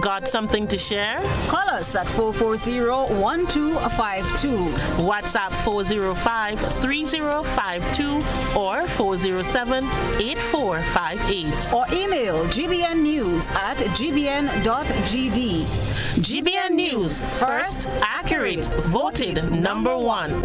Got something to share? Call us at 440-1252. WhatsApp 405-3052 or 407-8458. Or email gbnnews@gbn.gd. GBN News, first, accurate, voted #1.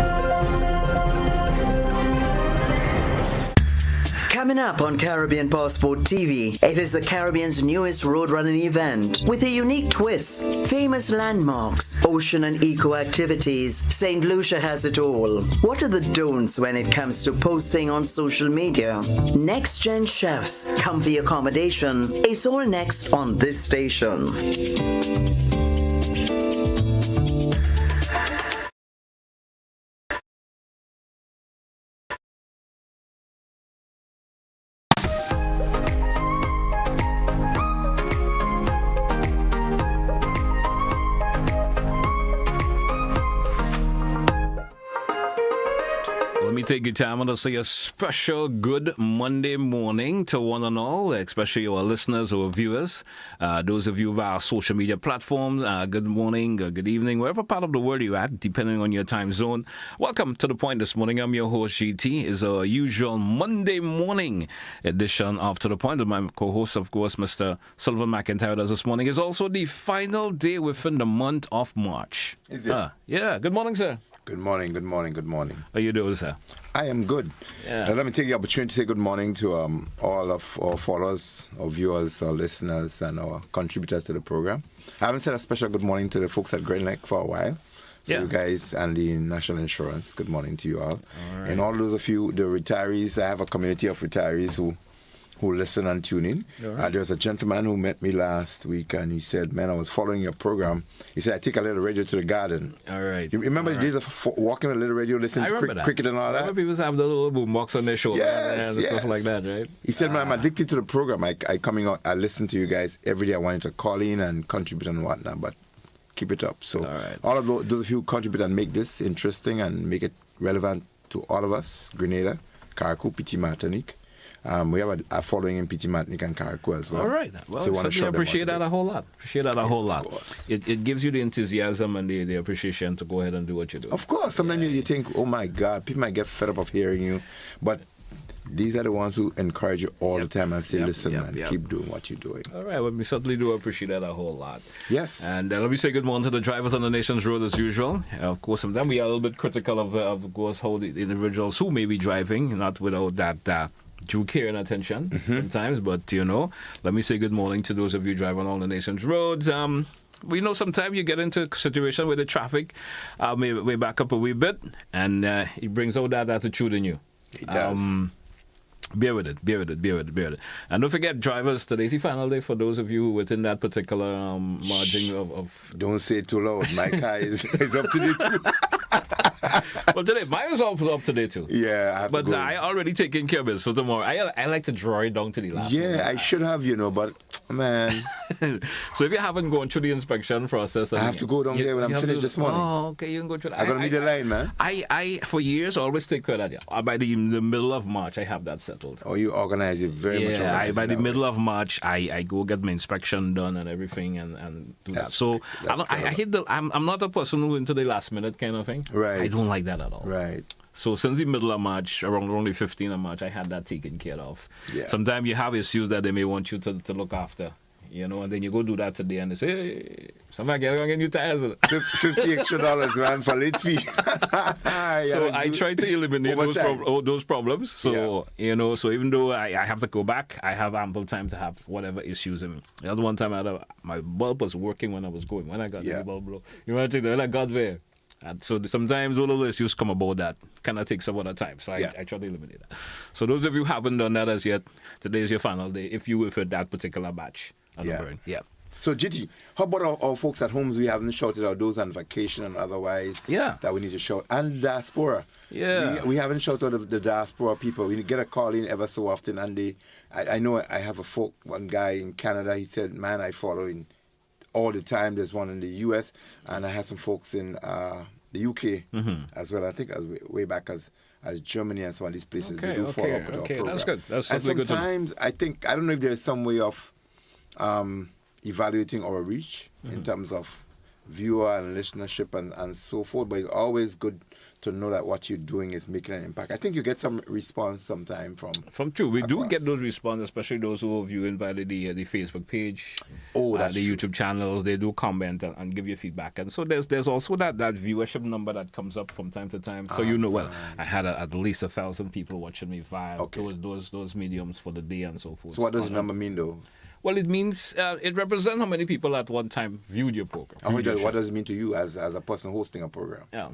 Coming up on Caribbean Passport TV, it is the Caribbean's newest road running event with a unique twist. Famous landmarks, ocean and eco activities. St. Lucia has it all. What are the don'ts when it comes to posting on social media? Next gen chefs, comfy accommodation. It's all next on this station. Take your time and say a special good Monday morning to one and all, especially our listeners or viewers. Those of you via our social media platforms, good morning, good evening, wherever part of the world you're at, depending on your time zone. Welcome to The Point this morning. I'm your host, GT. It's our usual Monday morning edition of To The Point. And my co-host, of course, Mr. Sylvan McIntyre does this morning. It's also the final day within the month of March. Is it? Yeah. Good morning, sir. Good morning, good morning, good morning. How you doing, sir? I am good. Yeah. Let me take the opportunity to say good morning to all of our followers, our viewers, our listeners, and our contributors to the program. I haven't said a special good morning to the folks at Glen for a while. So you guys and the National Insurance, good morning to you all. Right. And all those of you, the retirees, I have a community of retirees who listen and tune in. Right. There was a gentleman who met me last week and he said, man, I was following your program. He said, I take a little radio to the garden. All right. You remember the days of walking a little radio, listening to cricket and all that? I remember people have the little boombox on their shoulder and stuff like that, right? He said, man, I'm addicted to the program. I coming out, I listen to you guys every day. I wanted to call in and contribute and whatnot, but keep it up. So all of those of you who contribute and make this interesting and make it relevant to all of us, Grenada, Carriacou, Petit Martinique. We have a following in Petit Martinique and Carriacou as well. All right. Well, so I appreciate that a whole lot. Of course. It gives you the enthusiasm and the appreciation to go ahead and do what you do. Of course. Sometimes you think, oh my God, people might get fed up of hearing you. But these are the ones who encourage you all the time and say, listen, man, keep doing what you're doing. All right. Well, we certainly do appreciate that a whole lot. Yes. And let me say good morning to the drivers on the nation's road as usual. Of course, sometimes we are a little bit critical of course, how the individuals who may be driving, not without that due care and attention sometimes, but let me say good morning to those of you driving on the nation's roads. We know sometimes you get into a situation where the traffic may back up a wee bit, and it brings out that attitude in you. It does. Bear with it. And don't forget, drivers, today's the final day for those of you within that particular margin of... Don't say it too loud. My car is up to date too. Well, today, mine is all up to date too. Yeah, I have but to go. I already taken care of it, so tomorrow. I like to draw it down to the last one. Yeah, I should have, but man. So if you haven't gone through the inspection process... I have to go down there when I'm finished this morning. Oh, okay, you can go through that. I'm going to meet the line, man. I for years, always take care of that. By the middle of March, I have that settled. Oh, you organize it very much. Yeah, by the middle of March, I go get my inspection done and everything and do that. So I hit I'm not a person who into the last minute kind of thing. Right. I don't like that at all. Right. So since the middle of March, around only 15th of March, I had that taken care of. Yeah. Sometimes you have issues that they may want you to look after. And then you go do that today and they say, hey, somebody get new tires. $50 extra, man, for late fee. So I try to eliminate those problems. So, so even though I have to go back, I have ample time to have whatever issues. The other one time, my bulb was working when I was going. When I got the bulb blow. You want to take I got there. And so sometimes all of the issues come about that kind of takes some other time. So I try to eliminate that. So those of you who haven't done that as yet, today is your final day if you were for that particular batch. So GT, how about our folks at home? We haven't shouted out those on vacation and otherwise that we need to shout. And diaspora. Yeah. We haven't shouted out the diaspora people. We get a call in ever so often and I know I have one guy in Canada, he said, man, I follow in all the time. There's one in the US and I have some folks in the UK as well. I think as way back as Germany and some of these places. They do follow up with our program. That's good. That's and sometimes good I don't know if there's some way of evaluating our reach in terms of viewer and listenership and so forth. But it's always good to know that what you're doing is making an impact. I think you get some response sometime from True. We do across. get those responses, especially those who are viewing by the Facebook page, that's the true. YouTube channels. They do comment and give you feedback, and so there's also that viewership number that comes up from time to time. So I had at least 1,000 people watching me via those mediums for the day and so forth. So what does the number mean, though? Well, it means it represents how many people at one time viewed your program. And what does it mean to you as a person hosting a program? Yeah.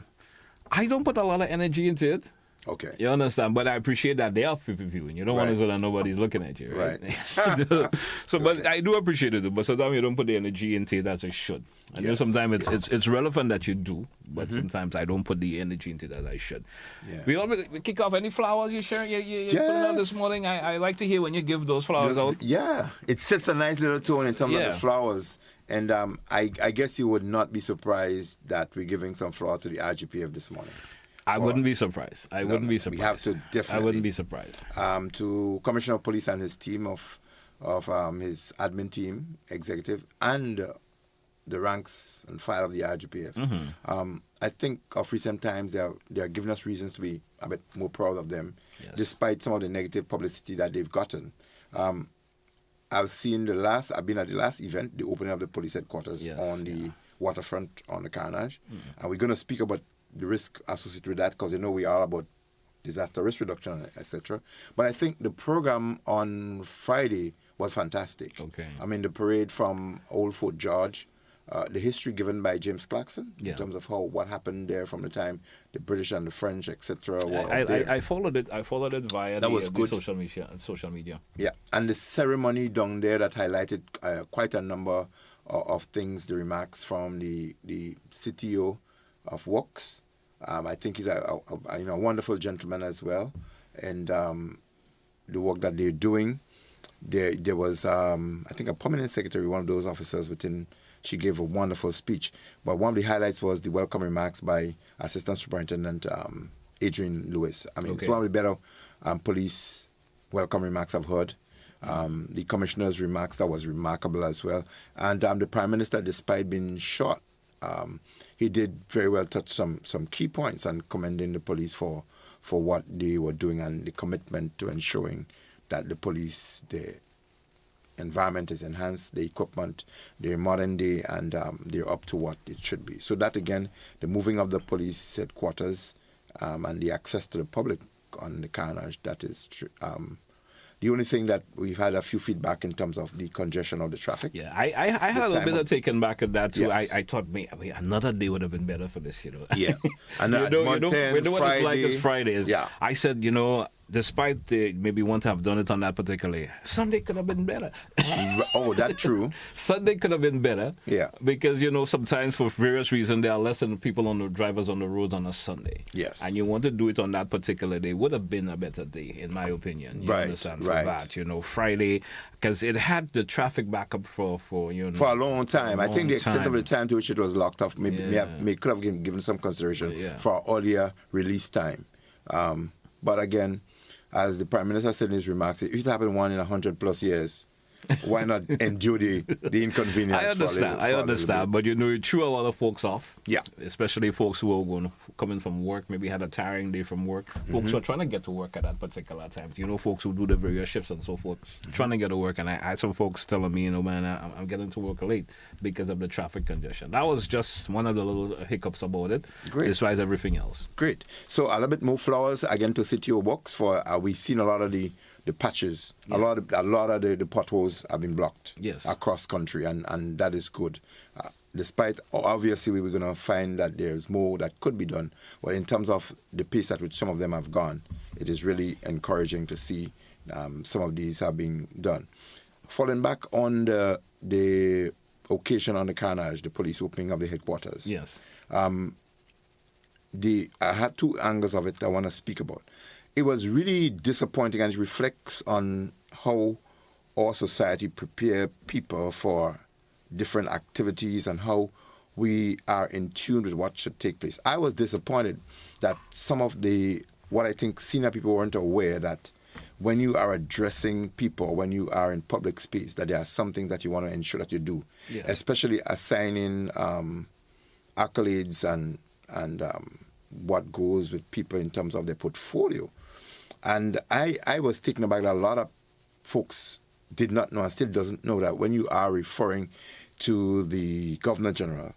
I don't put a lot of energy into it. Okay. You understand? But I appreciate that they are people viewing. You don't want to say that nobody's looking at you, right? But I do appreciate it, but sometimes you don't put the energy into it as I should. I know sometimes it's relevant that you do, but sometimes I don't put the energy into that I should. Yeah. We kick off any flowers you share? You putting out this morning? I like to hear when you give those flowers out. Yeah. It sets a nice little tone in terms of the flowers. And I guess you would not be surprised that we're giving some flowers to the RGPF this morning. I wouldn't be surprised. I wouldn't be surprised. We have to definitely. I wouldn't be surprised. To Commissioner of Police and his team of his admin team, executive, and the ranks and file of the RGPF. I think of recent times they are giving us reasons to be a bit more proud of them, despite some of the negative publicity that they've gotten. I've been at the last event, the opening of the police headquarters on the waterfront on the Carnage, and we're going to speak about the risk associated with that because we are about disaster risk reduction, etc. But I think the program on Friday was fantastic. Okay. I mean, the parade from Old Fort George, the history given by James Clarkson in terms of what happened there from the time the British and the French, etc. I followed it. I followed it via the social media. Yeah, and the ceremony down there that highlighted quite a number of things. The remarks from the CTO of Works. I think he's a wonderful gentleman as well, and the work that they're doing. There was I think a permanent secretary, one of those officers within. She gave a wonderful speech, but one of the highlights was the welcome remarks by Assistant Superintendent Adrian Lewis. I mean, it's one of the better police welcome remarks I've heard. The commissioner's remarks, that was remarkable as well. And the Prime Minister, despite being short, he did very well touch some key points and commending the police for what they were doing and the commitment to ensuring that the police, the environment is enhanced, the equipment, they're modern day, and they're up to what it should be. So that, again, the moving of the police headquarters and the access to the public on the Carnage, that is true. The only thing that we've had a few feedback in terms of the congestion of the traffic. Yeah, I had a little bit of taken back at that too. Yes. I thought maybe another day would have been better for this, Yeah. And you know what Friday, it's like. It's Fridays. Yeah. I said, despite maybe want to have done it on that particular Sunday could have been better. Oh, that's true. Sunday could have been better. Yeah. Because, sometimes for various reasons, there are less than people on the drivers on the roads on a Sunday. Yes. And you want to do it on that particular day, would have been a better day, in my opinion. You understand? For that, Friday, because it had the traffic backup for a long time. I think the extent of the time to which it was locked off maybe could have given some consideration for earlier release time. But again, as the Prime Minister said in his remarks, if it happened 1 in 100 plus years, why not endure the inconvenience? I understand, but it threw a lot of folks off. Yeah. Especially folks who are coming from work, maybe had a tiring day from work. Folks who are trying to get to work at that particular time. Folks who do the various shifts and so forth, trying to get to work. And I had some folks telling me, man, I'm getting to work late because of the traffic congestion. That was just one of the little hiccups about it, despite everything else. Great. So a little bit more flowers again to CTO Works for we've seen a lot of the patches, a lot of the potholes have been blocked across country, and that is good. Despite, obviously, we were going to find that there's more that could be done. But in terms of the pace at which some of them have gone, it is really encouraging to see some of these have been done. Falling back on the occasion on the Carnage, the police opening of the headquarters. Yes. I have two angles of it I want to speak about. It was really disappointing, and it reflects on how our society prepare people for different activities and how we are in tune with what should take place. I was disappointed that some of what I think senior people weren't aware that when you are addressing people, when you are in public space, that there are some things that you want to ensure that you do, especially assigning accolades and what goes with people in terms of their portfolio. And I was taken aback that a lot of folks did not know and still doesn't know that when you are referring to the Governor General,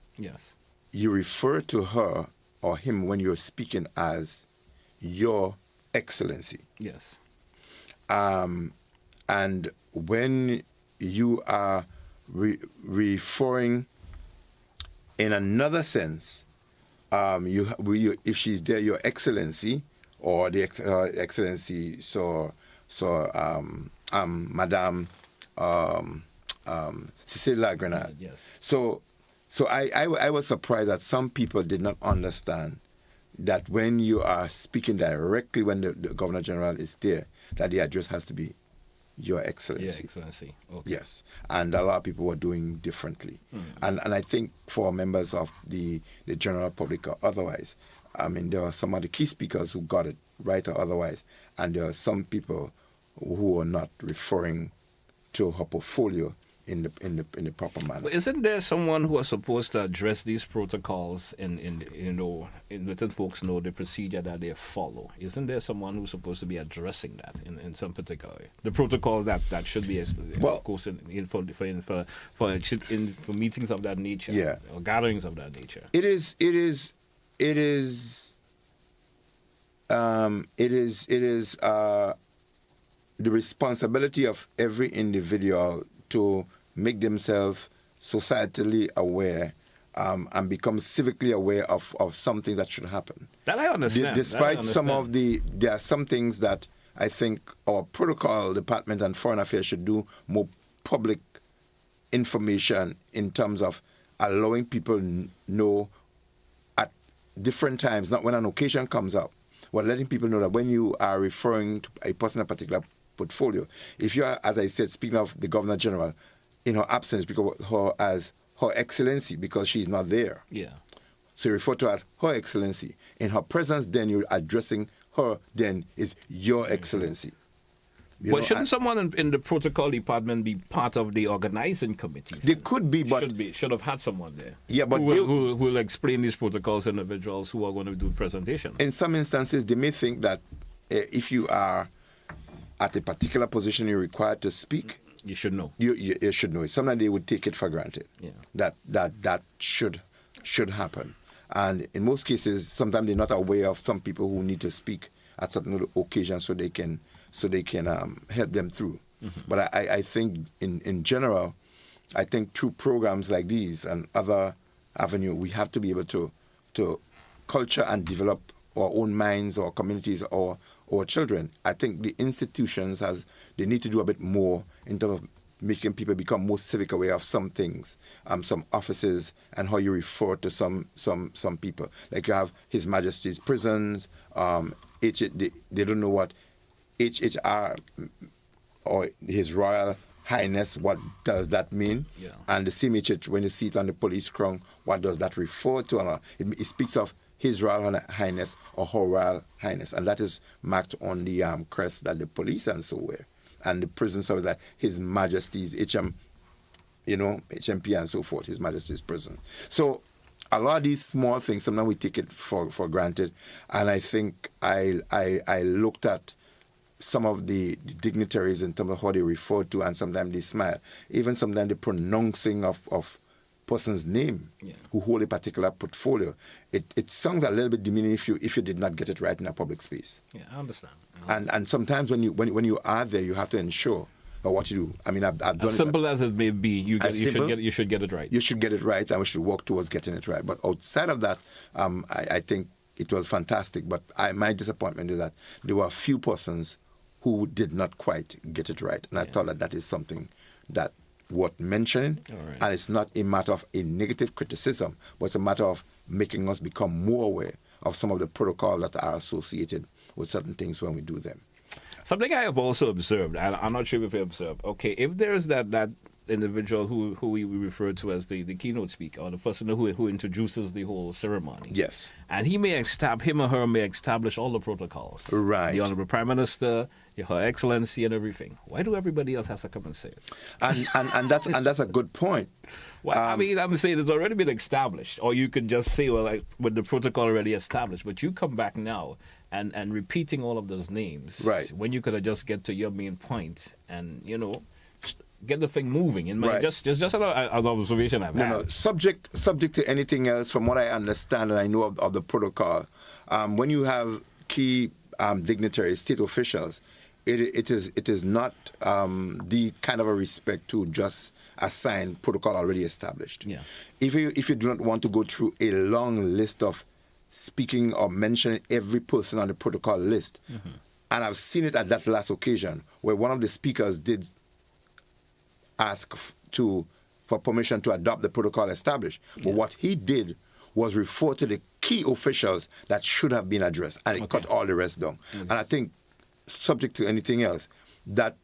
you refer to her or him when you're speaking as Your Excellency. Yes. And when you are referring in another sense, if she's there, Your Excellency, or the Excellency, Madame Cecilia Grenade. Yes. So I was surprised that some people did not understand that when you are speaking directly when the Governor General is there, that the address has to be Your Excellency. Your Excellency. Okay. Yes. And a lot of people were doing differently. And I think for members of the general public or otherwise, I mean, there are some of the key speakers who got it right or otherwise, and there are some people who are not referring to her portfolio in the proper manner. But isn't there someone who is supposed to address these protocols and letting folks know the procedure that they follow? Isn't there someone who's supposed to be addressing that in some particular way? The protocol that should be, of course, for meetings of that nature, or gatherings of that nature. It is the responsibility of every individual to make themselves societally aware and become civically aware of something that should happen. That I understand. Despite there are some things that I think our protocol department and foreign affairs should do more public information in terms of allowing people know at different times, not when an occasion comes up, but letting people know that when you are referring to a person in a particular portfolio, if you are, as I said, speaking of the Governor General, in her absence, because her as Her Excellency, because she's not there. Yeah. So you refer to her as Her Excellency. In her presence, then you're addressing her, then is Your Excellency. But shouldn't someone in the protocol department be part of the organizing committee? They could be, but should have had someone there. Yeah, but who will explain these protocols to individuals who are going to do the presentation. In some instances, they may think that if you are at a particular position, you're required to speak. You should know. You should know. Sometimes they would take it for granted. Yeah. That should happen. And in most cases, sometimes they're not aware of some people who need to speak at certain occasions so they can help them through. Mm-hmm. But I think in general, I think through programs like these and other avenues, we have to be able to culture and develop our own minds, our communities, or our children. I think the institutions they need to do a bit more in terms of making people become more civic aware of some things, some offices, and how you refer to some people. Like you have His Majesty's prisons, they don't know what HHR or His Royal Highness, what does that mean? Yeah. And the CMHH, when you see it on the police crown, what does that refer to? And it speaks of His Royal Highness or Her Royal Highness, and that is marked on the crest that the police and so wear. And the prison service, like His Majesty's HMP and so forth, His Majesty's prison. So a lot of these small things, sometimes we take it for granted. And I think I looked at some of the dignitaries in terms of how they refer to, and sometimes they smile. Even sometimes the pronouncing of person's name who hold a particular portfolio. It sounds a little bit demeaning if you did not get it right in a public space. Yeah, I understand. And sometimes when you are there, you have to ensure what you do. I mean, I've done as simple as it may be. You should get it right. You should get it right, and we should work towards getting it right. But outside of that, I think it was fantastic. But my disappointment is that there were a few persons who did not quite get it right, and I thought that is something that worth mentioning. Right. And it's not a matter of a negative criticism, but it's a matter of making us become more aware of some of the protocols that are associated with certain things when we do them. Something I have also observed, and I'm not sure if you observed, okay, if there's that individual who we refer to as the keynote speaker, or the person who introduces the whole ceremony. Yes. And him or her may establish all the protocols. Right. The Honorable Prime Minister, Her Excellency, and everything. Why do everybody else have to come and say it? And that's a good point. Well, I'm saying it's already been established, or you could just say, well, like, with the protocol already established, but you come back now and repeating all of those names, right? When you could have just get to your main point and get the thing moving. In my right. just an observation I've had. No, subject to anything else. From what I understand and I know of the protocol, when you have key dignitaries, state officials, it is not the kind of a respect to just assign protocol already established. Yeah. If you do not want to go through a long list of speaking or mentioning every person on the protocol list, and I've seen it at that last occasion where one of the speakers did ask for permission to adopt the protocol established. But what he did was refer to the key officials that should have been addressed, and it cut all the rest down. And I think, subject to anything else, that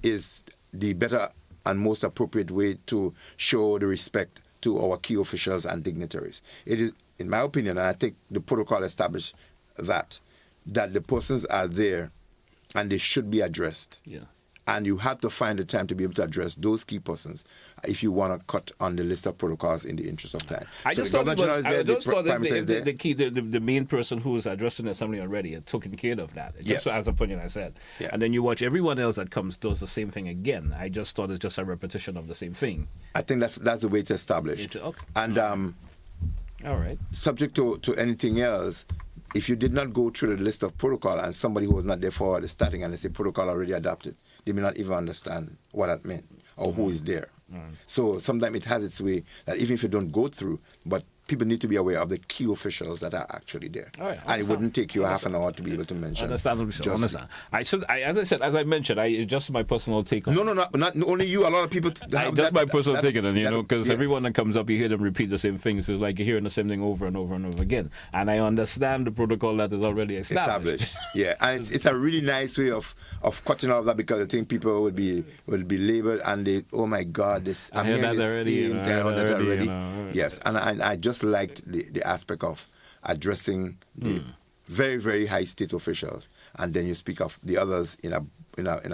is the better and most appropriate way to show the respect to our key officials and dignitaries. It is, in my opinion, and I think the protocol established that the persons are there and they should be addressed. Yeah. And you have to find the time to be able to address those key persons if you want to cut on the list of protocols in the interest of time. I just thought the main person who was addressing the assembly already had taken care of that. Just as a opinion, I said. Yeah. And then you watch everyone else that comes does the same thing again. I just thought it's just a repetition of the same thing. I think that's the way it's established. And all right. Subject to anything else, if you did not go through the list of protocol and somebody who was not there for the starting and they say protocol already adopted, they may not even understand what that meant or who is there. So sometimes it has its way that even if you don't go through, but people need to be aware of the key officials that are actually there. And it wouldn't take you half an hour to be able to mention. Understand. As I mentioned, it's just my personal take on it. No, not only you. A lot of people. Just my personal take on it, because everyone that comes up, you hear them repeat the same things. It's like you're hearing the same thing over and over and over again. And I understand the protocol that is already established. Yeah, and it's a really nice way of cutting off that, because I think people would be labeled and they, oh my God, this. I heard that already. Yes, and I just liked the aspect of addressing the very, very high state officials, and then you speak of the others in a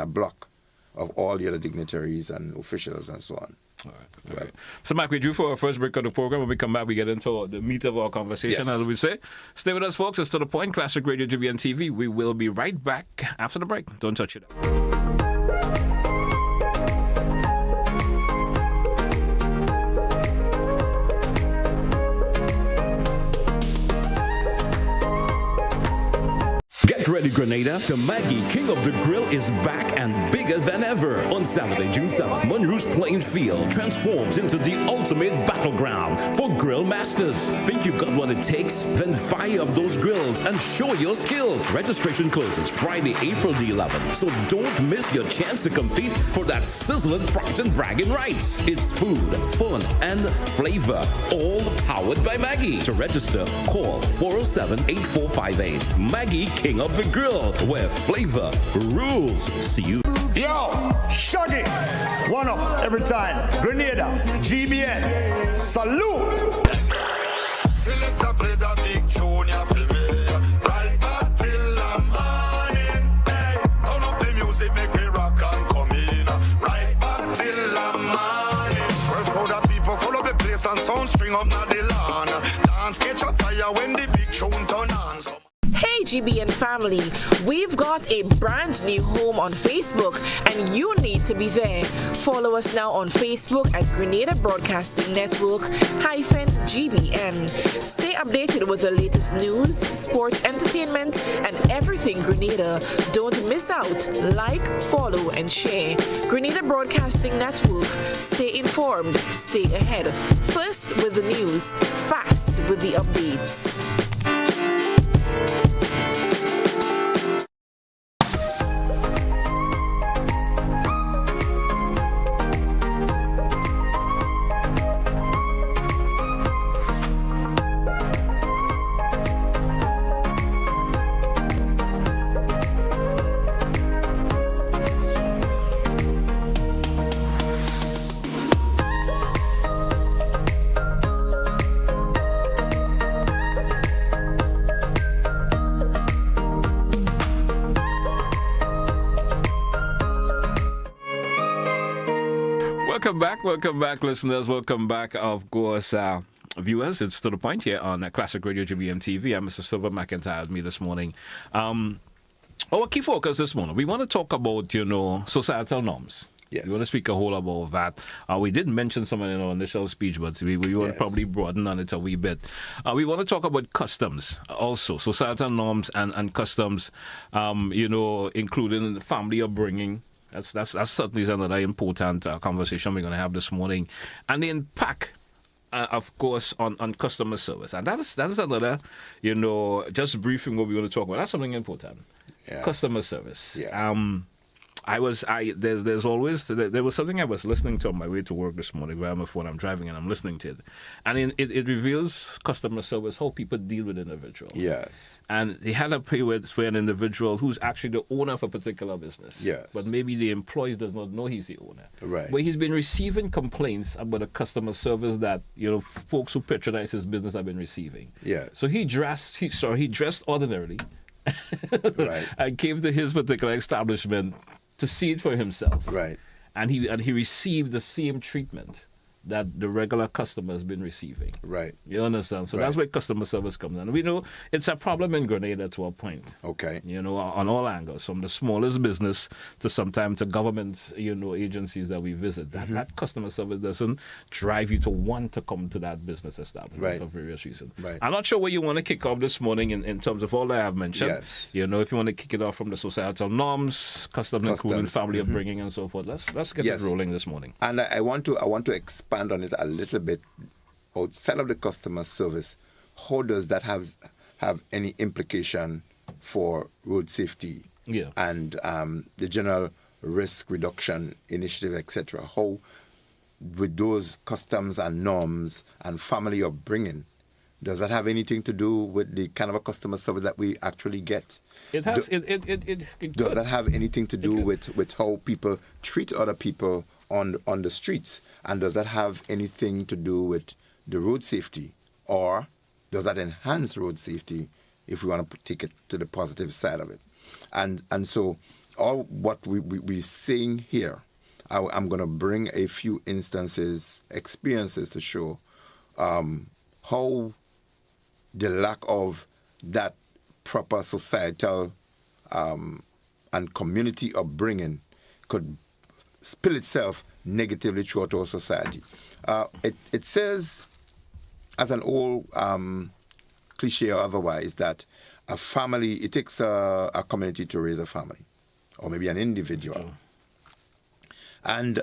block of all the other dignitaries and officials and so on. All right. So, Mark, we drew for our first break of the program. When we come back, we get into the meat of our conversation, as we say. Stay with us, folks. It's To The Point, Classic Radio GBN TV. We will be right back after the break. Don't touch it. Get ready, Grenada. The Maggie King of the Grill is back and bigger than ever. On Saturday, June 7th, Monroe's playing field transforms into the ultimate battleground for grill masters. Think you got what it takes? Then fire up those grills and show your skills. Registration closes Friday, April the 11th. So don't miss your chance to compete for that sizzling prize and bragging rights. It's food, fun, and flavor, all powered by Maggie. To register, call 407-8458. Maggie King of the Grill, where flavor rules. See you. Yo, Shaggy, one up every time. Grenada, GBN, salute. Select a play the big tune ya for me. Right back till the morning. Hey, turn up the music, make it rock and come in. Right back till the morning. Well, crowd of people follow the place and sound string up na the lawn. Dance catch a fire when the big tune turn on. Hey GBN family, we've got a brand new home on Facebook and you need to be there. Follow us now on Facebook at Grenada Broadcasting Network -GBN. Stay updated with the latest news, sports, entertainment, and everything Grenada. Don't miss out. Like, follow, and share. Grenada Broadcasting Network. Stay informed, stay ahead. First with the news, fast with the updates. Welcome back, listeners. Welcome back, of course, viewers. It's To The Point here on Classic Radio GBM TV. I'm Mr. Sylvan McIntyre with me this morning. Our key focus this morning, we want to talk about, societal norms. Yes. We want to speak a whole lot about that. We did mention some in our initial speech, but we want to probably broaden on it a wee bit. We want to talk about customs also, societal norms and customs, including family upbringing. That's certainly another important conversation we're going to have this morning. And the impact, of course, on customer service. And that's another, just briefing what we're going to talk about. That's something important. Yes. Customer service. Yeah. There was something I was listening to on my way to work this morning via my phone. I'm driving and I'm listening to it. And it reveals customer service, how people deal with individuals. Yes. And they had a period for an individual who's actually the owner of a particular business. Yes. But maybe the employee does not know he's the owner. Right. But he's been receiving complaints about the customer service that, folks who patronize his business have been receiving. Yes. So he dressed ordinarily. Right. And came to his particular establishment to see it for himself. Right. And he received the same treatment that the regular customer has been receiving. Right. You understand? So that's where customer service comes in. We know it's a problem in Grenada to a point. Okay. On all angles, from the smallest business to sometimes to government, agencies that we visit. That customer service doesn't drive you to want to come to that business establishment for various reasons. Right. I'm not sure where you want to kick off this morning in terms of all that I've mentioned. Yes. If you want to kick it off from the societal norms, customs. Including family upbringing and so forth. Let's get it rolling this morning. And I want to expand on it a little bit. Outside of the customer service, how does that have any implication for road safety and the general risk reduction initiative, etc.? How, with those customs and norms and family upbringing, does that have anything to do with the kind of a customer service that we actually get? It has. Does that have anything to do with how people treat other people on the streets? And does that have anything to do with the road safety? Or does that enhance road safety if we want to take it to the positive side of it? And so all what we're saying here, I'm going to bring a few experiences to show how the lack of that proper societal and community upbringing could spill itself negatively throughout our society. It says, as an old cliche or otherwise, that a family, it takes a community to raise a family, or maybe an individual. And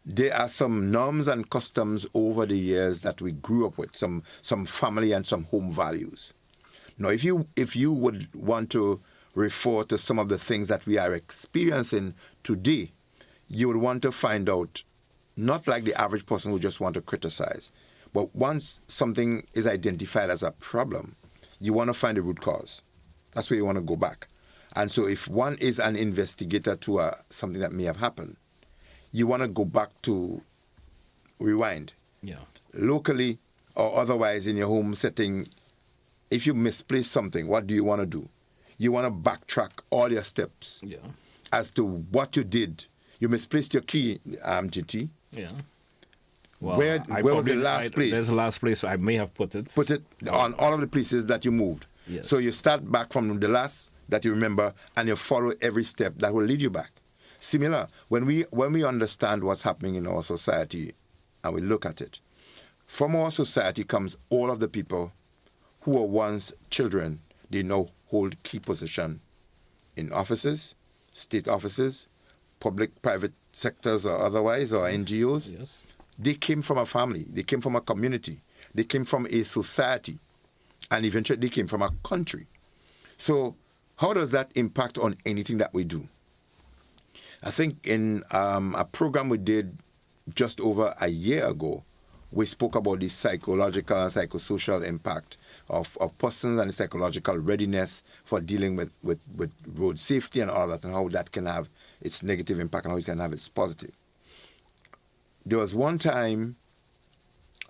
there are some norms and customs over the years that we grew up with, some family and some home values. Now, if you would want to refer to some of the things that we are experiencing today, you would want to find out, not like the average person who just want to criticize, but once something is identified as a problem, you want to find the root cause. That's where you want to go back. And so if one is an investigator to something that may have happened, you want to go back to rewind. Yeah. Locally or otherwise in your home setting, if you misplace something, what do you want to do? You want to backtrack all your steps as to what you did. You misplaced your key, GT. Yeah. Well, where was the last place? There's the last place I may have put it. Put it on all of the places that you moved. Yes. So you start back from the last that you remember, and you follow every step that will lead you back. Similar, when we understand what's happening in our society, and we look at it, from our society comes all of the people who were once children. They now hold key position in offices, state offices, public, private sectors or otherwise, or NGOs. Yes. They came from a family. They came from a community. They came from a society. And eventually they came from a country. So how does that impact on anything that we do? I think in a program we did just over a year ago, we spoke about the psychological and psychosocial impact of persons and psychological readiness for dealing with road safety and all that, and how that can have its negative impact and how it can have its positive. There was one time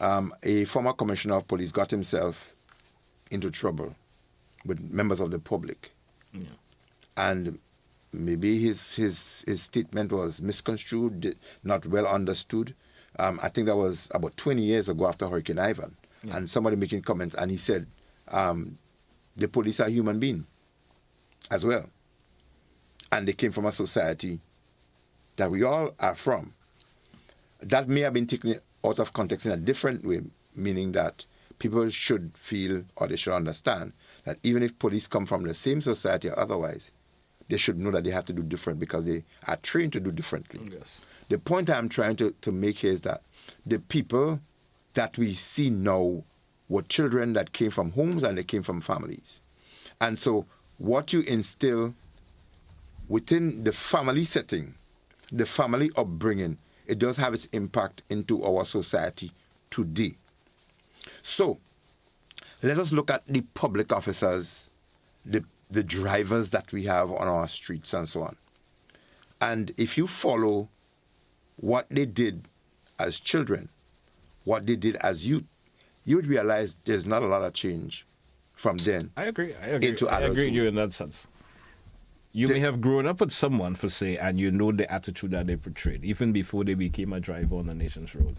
a former commissioner of police got himself into trouble with members of the public. Yeah. And maybe his statement was misconstrued, not well understood, I think that was about 20 years ago after Hurricane Ivan, and somebody making comments, and he said, the police are human beings as well. And they came from a society that we all are from. That may have been taken out of context in a different way, meaning that people should feel or they should understand that even if police come from the same society or otherwise, they should know that they have to do different because they are trained to do differently. Yes. The point I'm trying to make here is that the people that we see now were children that came from homes and they came from families. And so what you instill within the family setting, the family upbringing, it does have its impact into our society today. So let us look at the public officers, the drivers that we have on our streets and so on. And if you follow what they did as children, what they did as youth, you would realize there's not a lot of change from then. I agree. Into I agree adulthood. with you in that sense. You may have grown up with someone, for say, and you know the attitude that they portrayed, even before they became a driver on the nation's road.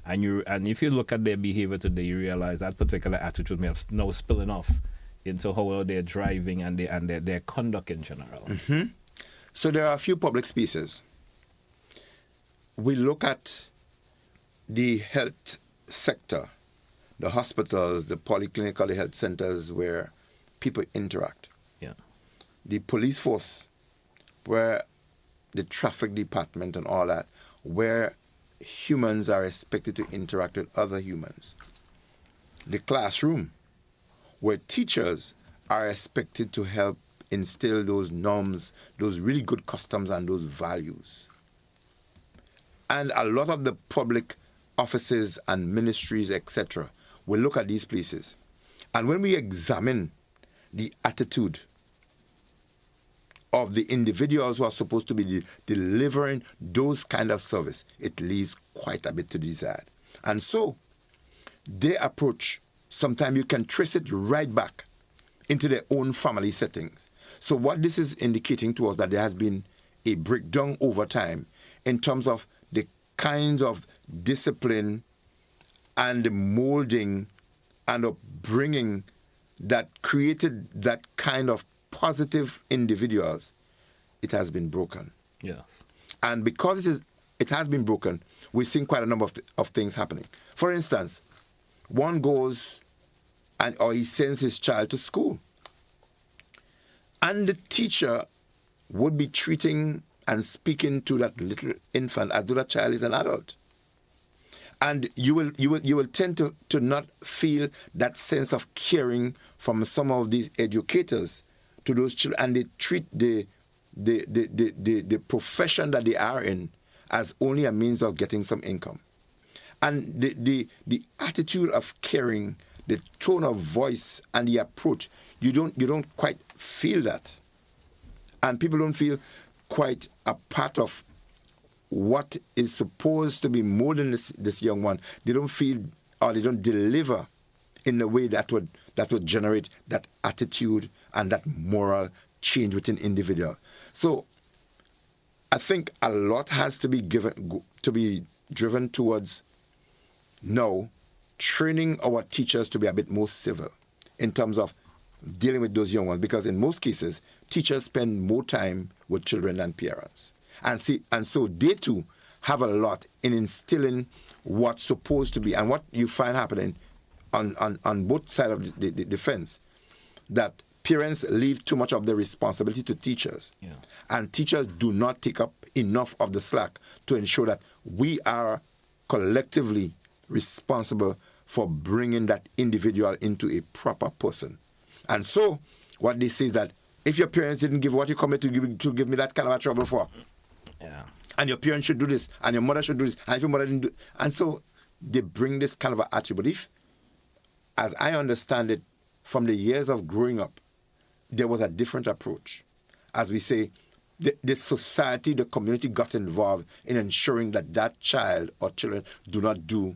And if you look at their behavior today, you realize that particular attitude may have now spilling off into how they're driving and their conduct in general. Mm-hmm. So there are a few public spaces. We look at the health sector, the hospitals, the polyclinical, the health centers where people interact. Yeah. The police force, where the traffic department and all that, where humans are expected to interact with other humans. The classroom, where teachers are expected to help instill those norms, those really good customs and those values. And a lot of the public offices and ministries, etc., will look at these places. And when we examine the attitude of the individuals who are supposed to be delivering those kind of service, it leaves quite a bit to desire. And so, their approach, sometimes you can trace it right back into their own family settings. So what this is indicating to us that there has been a breakdown over time in terms of the kinds of discipline and the molding and upbringing that created that kind of positive individuals. It has been broken. Yeah. And because it has been broken, we've seen quite a number of things happening. For instance, one goes or he sends his child to school. And the teacher would be treating and speaking to that little infant as though that child is an adult. And you will tend to not feel that sense of caring from some of these educators to those children, and they treat the profession that they are in as only a means of getting some income. And the attitude of caring, the tone of voice and the approach, you don't quite feel that. And people don't feel quite a part of what is supposed to be molding this young one. They don't feel or they don't deliver in a way that would generate that attitude and that moral change within individual. So I think a lot has to be driven towards now training our teachers to be a bit more civil in terms of dealing with those young ones, because in most cases teachers spend more time with children than parents, and so they too have a lot in instilling what's supposed to be. And what you find happening on both sides of the fence, that parents leave too much of the responsibility to teachers, and teachers do not take up enough of the slack to ensure that we are collectively responsible for bringing that individual into a proper person. And so what they say is that if your parents didn't give what you come here to give me that kind of a trouble for, and your parents should do this, and your mother should do this, and if your mother didn't do, and so they bring this kind of an attribute. If, as I understand it, from the years of growing up, there was a different approach. As we say, the society, the community got involved in ensuring that child or children do not do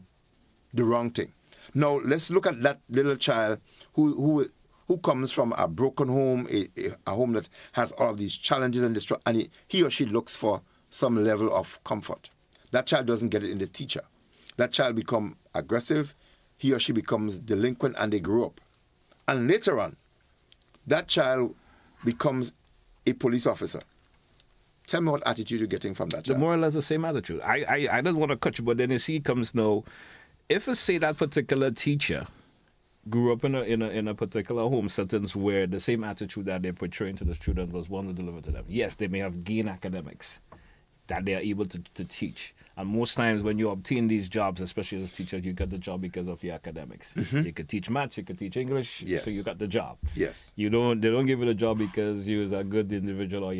the wrong thing. Now, let's look at that little child who comes from a broken home, a home that has all of these challenges and he or she looks for some level of comfort. That child doesn't get it in the teacher. that child become aggressive, he or she becomes delinquent, and they grow up. And later on, that child becomes a police officer. Tell me what attitude you're getting from that child. More or less the same attitude. I don't want to cut you, but then you see it comes now. If I say that particular teacher grew up in a particular home settings where the same attitude that they're portraying to the student was one to deliver to them. Yes, they may have gained academics that they are able to teach. And most times when you obtain these jobs, especially as a teacher, you get the job because of your academics. You could teach maths, you could teach English, so you got the job. Yes. They don't give you the job because you was a good individual or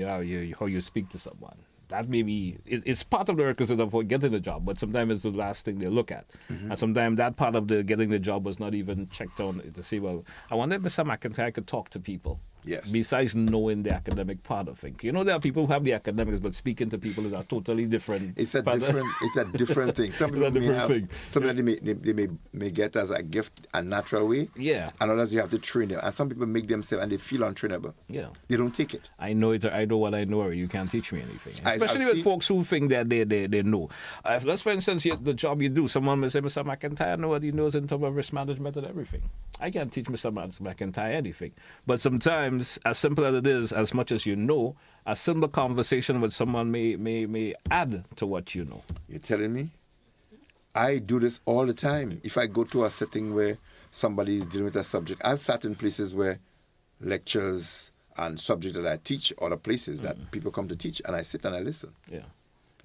how you speak to someone. That may be, it's part of the requisite of getting the job, but sometimes it's the last thing they look at. And sometimes that part of the getting the job was not even checked on to see, well, I wonder if Mr. McIntyre could talk to people. Yes. Besides knowing the academic part of things. You know, there are people who have the academics, but speaking to people is a totally different. It's a different thing. Some people may have something that they may get as a gift, a natural way. Yeah. And others you have to train them. And some people make themselves and they feel untrainable. Yeah. They don't take it. I know it. I know what I know, or you can't teach me anything. Especially with folks who think that they know. Let's, for instance, the job you do. Someone may say, Mr. McIntyre know what he knows in terms of risk management and everything. I can't teach Mr. McIntyre anything. But sometimes, as simple as it is, as much as you know, a simple conversation with someone may add to what you know. You're telling me? I do this all the time. If I go to a setting where somebody is dealing with a subject, I've sat in places where lectures and subjects that I teach, other places that people come to teach, and I sit and I listen. Yeah.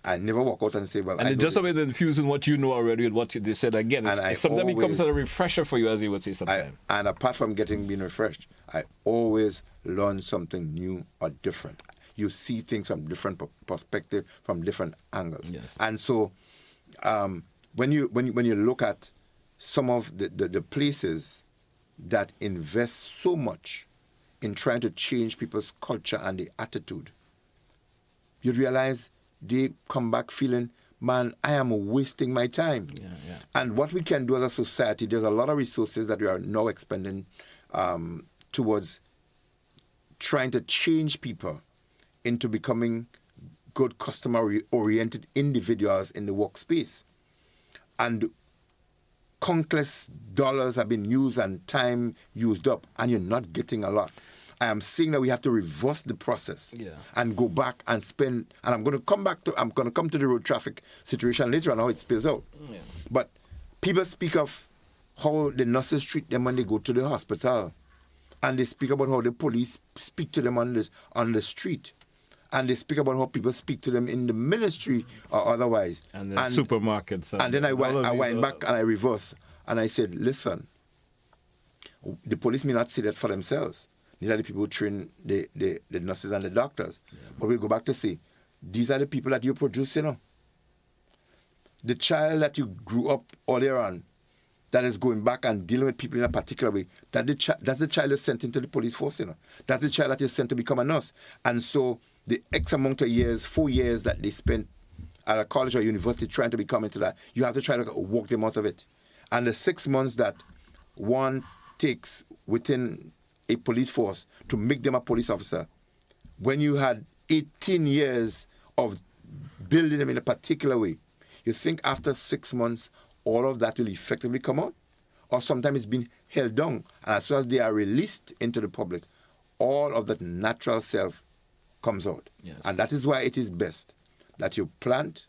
I never walk out and say, well, and I it's just a way to infuse in what you know already and what they said again. Sometimes it becomes a refresher for you, as you would say sometimes. And apart from being refreshed, I always learn something new or different. You see things from different perspective, from different angles. Yes. And so when you look at some of the places that invest so much in trying to change people's culture and the attitude, you realize they come back feeling, man, I am wasting my time. Yeah. And what we can do as a society, there's a lot of resources that we are now expending towards trying to change people into becoming good customer-oriented individuals in the workspace. And countless dollars have been used and time used up, and you're not getting a lot. I am saying that we have to reverse the process and go back and spend. And I'm going to come to the road traffic situation later on, how it spills out. Yeah. But people speak of how the nurses treat them when they go to the hospital, and they speak about how the police speak to them on the street, and they speak about how people speak to them in the ministry or otherwise, and the supermarkets. And then I went back and I reverse, and I said, listen, the police may not say that for themselves. These are the people who train the nurses and the doctors. Yeah. But we go back to say, these are the people that you produce, you know. The child that you grew up earlier on, that is going back and dealing with people in a particular way, that's the child you're sent into the police force, you know. That's the child that you're sent to become a nurse. And so the X amount of years, 4 years that they spent at a college or university trying to become into that, you have to try to walk them out of it. And the 6 months that one takes within a police force to make them a police officer, when you had 18 years of building them in a particular way, you think after 6 months all of that will effectively come out? Or sometimes it's been held down, and as soon as they are released into the public, all of that natural self comes out. Yes. And that is why it is best that you plant,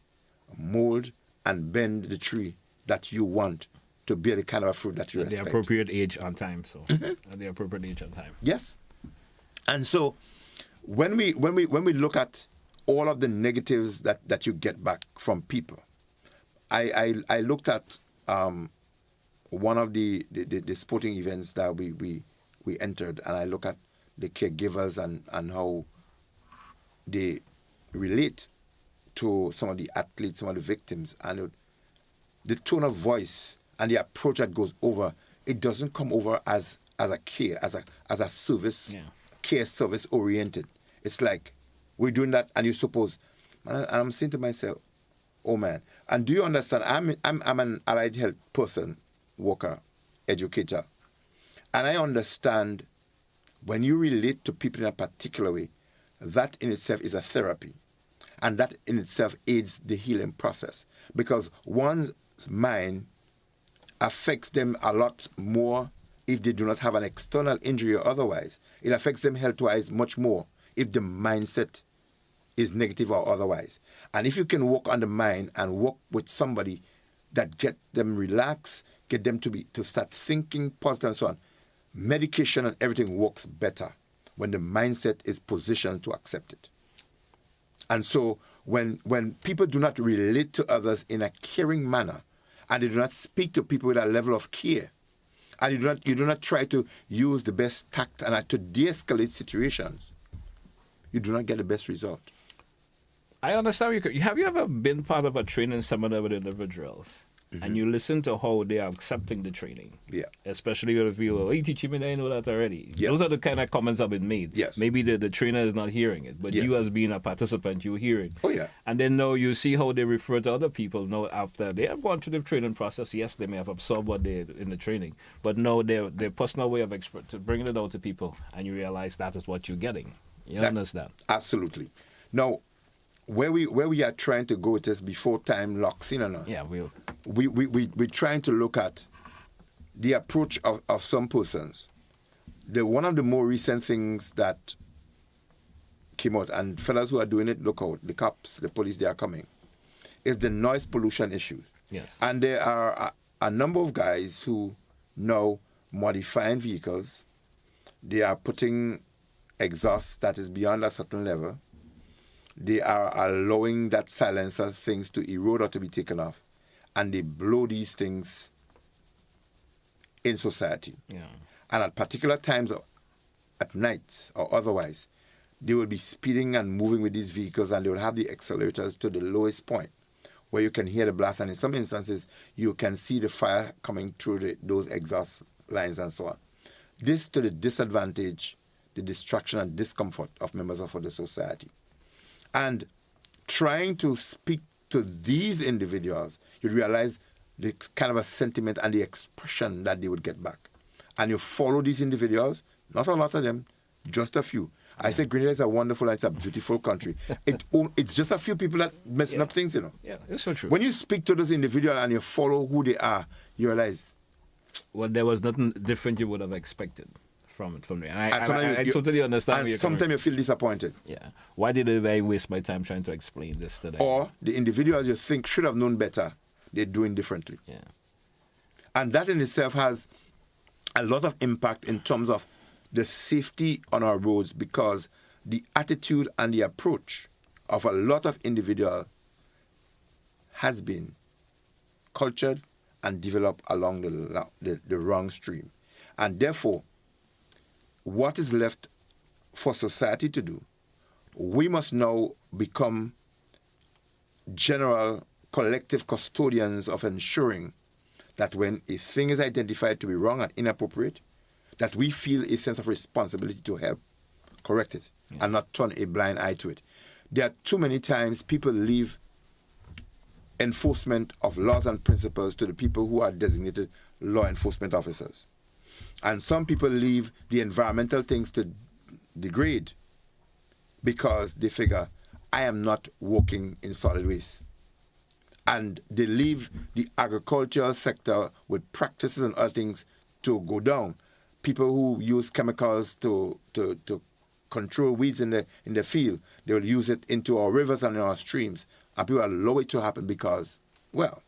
mold, and bend the tree that you want to bear the kind of fruit that you expect. At the appropriate age and time. At the appropriate age and time. Yes. And so when we look at all of the negatives that you get back from people, I looked at one of the sporting events that we entered, and I look at the caregivers and how they relate to some of the athletes, some of the victims, and the tone of voice and the approach that goes over, it doesn't come over as a care, as a service, care service oriented. It's like we're doing that, and you suppose, and I'm saying to myself, oh man, and do you understand? I'm an allied health person, worker, educator, and I understand when you relate to people in a particular way, that in itself is a therapy, and that in itself aids the healing process, because one mind affects them a lot more if they do not have an external injury or otherwise. It affects them health-wise much more if the mindset is negative or otherwise. And if you can work on the mind and work with somebody that get them relaxed, get them to start thinking positive and so on, medication and everything works better when the mindset is positioned to accept it. And so when people do not relate to others in a caring manner, and they do not speak to people with a level of care, and you do not try to use the best tact and to de-escalate situations, you do not get the best result. I understand. Have you ever been part of a training seminar with individuals and you listen to how they are accepting the training? Yeah. Especially if you feel, you teaching me, I know that already. Yes. Those are the kind of comments that have been made. Yes. Maybe the trainer is not hearing it, but Yes. you as being a participant, you hear it. Oh, yeah. And then now you see how they refer to other people now after they have gone through the training process. Yes, they may have absorbed what they in the training, but now their personal way of to bringing it out to people, and you realize that is what you're getting. You understand? Absolutely. Now, where we are trying to go with this before time locks in on us. Yeah, we're trying to look at the approach of some persons. One of the more recent things that came out, and fellas who are doing it, look out, the cops, the police, they are coming, is the noise pollution issue. Yes. And there are a number of guys who now modifying vehicles. They are putting exhaust that is beyond a certain level. They are allowing that silencer things to erode or to be taken off, and they blow these things in society. Yeah. And at particular times, at night or otherwise, they will be speeding and moving with these vehicles, and they will have the accelerators to the lowest point where you can hear the blast, and in some instances, you can see the fire coming through those exhaust lines and so on. This to the disadvantage, the distraction and discomfort of members of the society. And trying to speak to these individuals, you realize the kind of a sentiment and the expression that they would get back. And you follow these individuals, not a lot of them, just a few. I say Grenada is a wonderful and it's a beautiful country. It's just a few people that messing up things, you know. Yeah, it's so true. When you speak to those individuals and you follow who they are, you realize. Well, there was nothing different you would have expected from me. And I totally understand where you're coming sometimes you feel disappointed. Yeah. Why did I waste my time trying to explain this today? Or the individuals you think should have known better, they're doing differently. Yeah. And that in itself has a lot of impact in terms of the safety on our roads, because the attitude and the approach of a lot of individuals has been cultured and developed along the wrong stream. And therefore, what is left for society to do, we must now become general collective custodians of ensuring that when a thing is identified to be wrong and inappropriate, that we feel a sense of responsibility to help correct it and not turn a blind eye to it. There are too many times people leave enforcement of laws and principles to the people who are designated law enforcement officers. And some people leave the environmental things to degrade because they figure, I am not working in solid waste. And they leave the agricultural sector with practices and other things to go down. People who use chemicals to control weeds in the field, they will use it into our rivers and in our streams. And people allow it to happen because, well...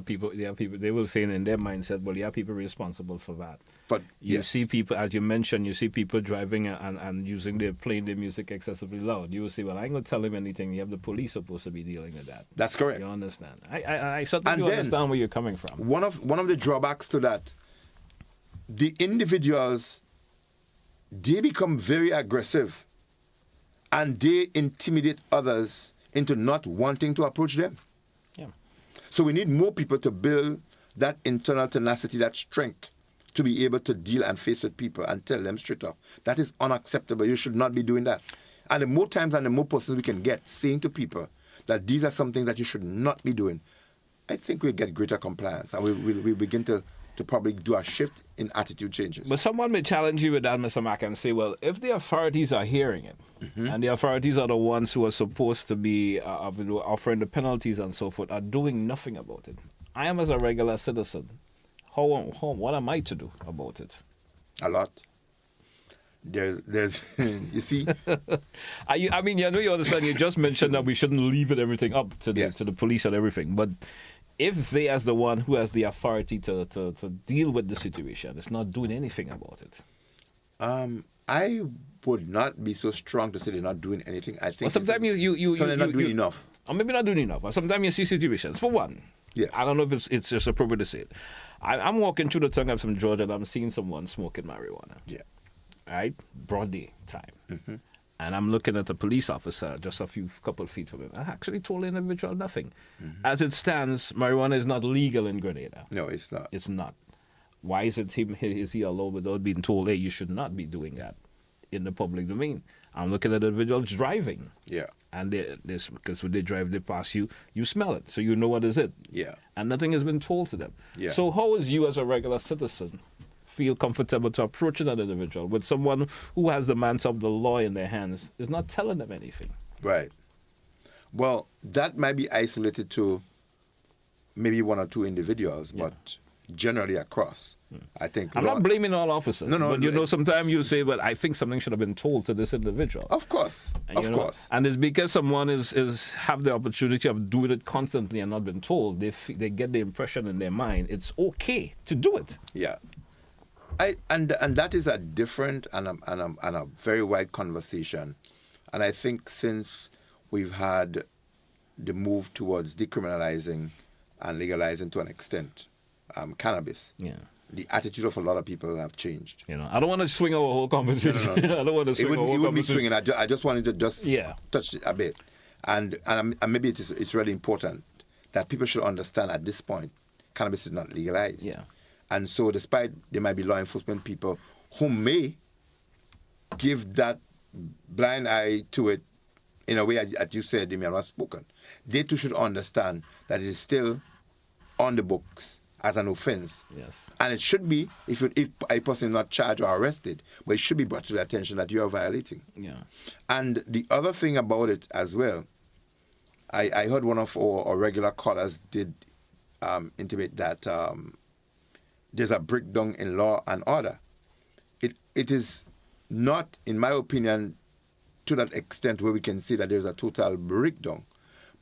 people, they will say in their mindset, well, people responsible for that. But you see people, as you mentioned, you see people driving and playing their music excessively loud. You will say, well, I ain't going to tell him anything. You have the police supposed to be dealing with that. That's correct. You understand? I certainly understand where you're coming from. One of the drawbacks to that, the individuals, they become very aggressive and they intimidate others into not wanting to approach them. Yeah. So we need more people to build that internal tenacity, that strength, to be able to deal and face with people and tell them straight up, that is unacceptable. You should not be doing that. And the more times and the more persons we can get saying to people that these are some things that you should not be doing, I think we'll get greater compliance and we'll begin to probably do a shift in attitude changes. But someone may challenge you with that, Mr. Mack, and say, well, if the authorities are hearing it, and the authorities are the ones who are supposed to be offering the penalties and so forth, are doing nothing about it, I am as a regular citizen. What am I to do about it? A lot. There's you see. I mean, you understand. You just mentioned that we shouldn't leave everything up to the police and everything, but if they, as the one who has the authority to deal with the situation, is not doing anything about it. I would not be so strong to say they're not doing anything. I think sometimes they're not doing enough. Or maybe not doing enough. Or sometimes you see situations. For one, yes. I don't know if it's just appropriate to say it. I'm walking through the tongue of some Georgia and I'm seeing someone smoking marijuana. Yeah. Right? Broad day time. Mm-hmm. And I'm looking at a police officer just a couple of feet from him. I actually told the individual nothing. Mm-hmm. As it stands, marijuana is not legal in Grenada. No, it's not. It's not. Why is he allowed without being told, hey, you should not be doing that in the public domain? I'm looking at individuals driving. Yeah. And because when they drive, they pass you, you smell it. So you know what is it. Yeah. And nothing has been told to them. Yeah. So how is you as a regular citizen feel comfortable to approaching that individual with someone who has the mantle of the law in their hands is not telling them anything? Right. Well, that might be isolated to maybe one or two individuals, but generally across. I think I'm not blaming all officers. No, but sometimes you say, well, I think something should have been told to this individual. Of course. Of course. And it's because someone is have the opportunity of doing it constantly and not been told. They get the impression in their mind it's okay to do it. Yeah. And that is a different and a very wide conversation. And I think since we've had the move towards decriminalizing and legalizing to an extent cannabis, the attitude of a lot of people have changed. I don't want to swing our whole conversation. No. I don't want to swing our whole conversation. It wouldn't be swinging. I just wanted to touch it a bit. And maybe it's really important that people should understand at this point, cannabis is not legalized. Yeah. And so despite there might be law enforcement people who may give that blind eye to it in a way, as you said, they may have not spoken. They too should understand that it is still on the books as an offense. Yes. And it should be, if a person is not charged or arrested, but it should be brought to the attention that you are violating. Yeah. And the other thing about it as well, I heard one of our regular callers did intimate that there's a breakdown in law and order. It is not, in my opinion, to that extent where we can see that there's a total breakdown,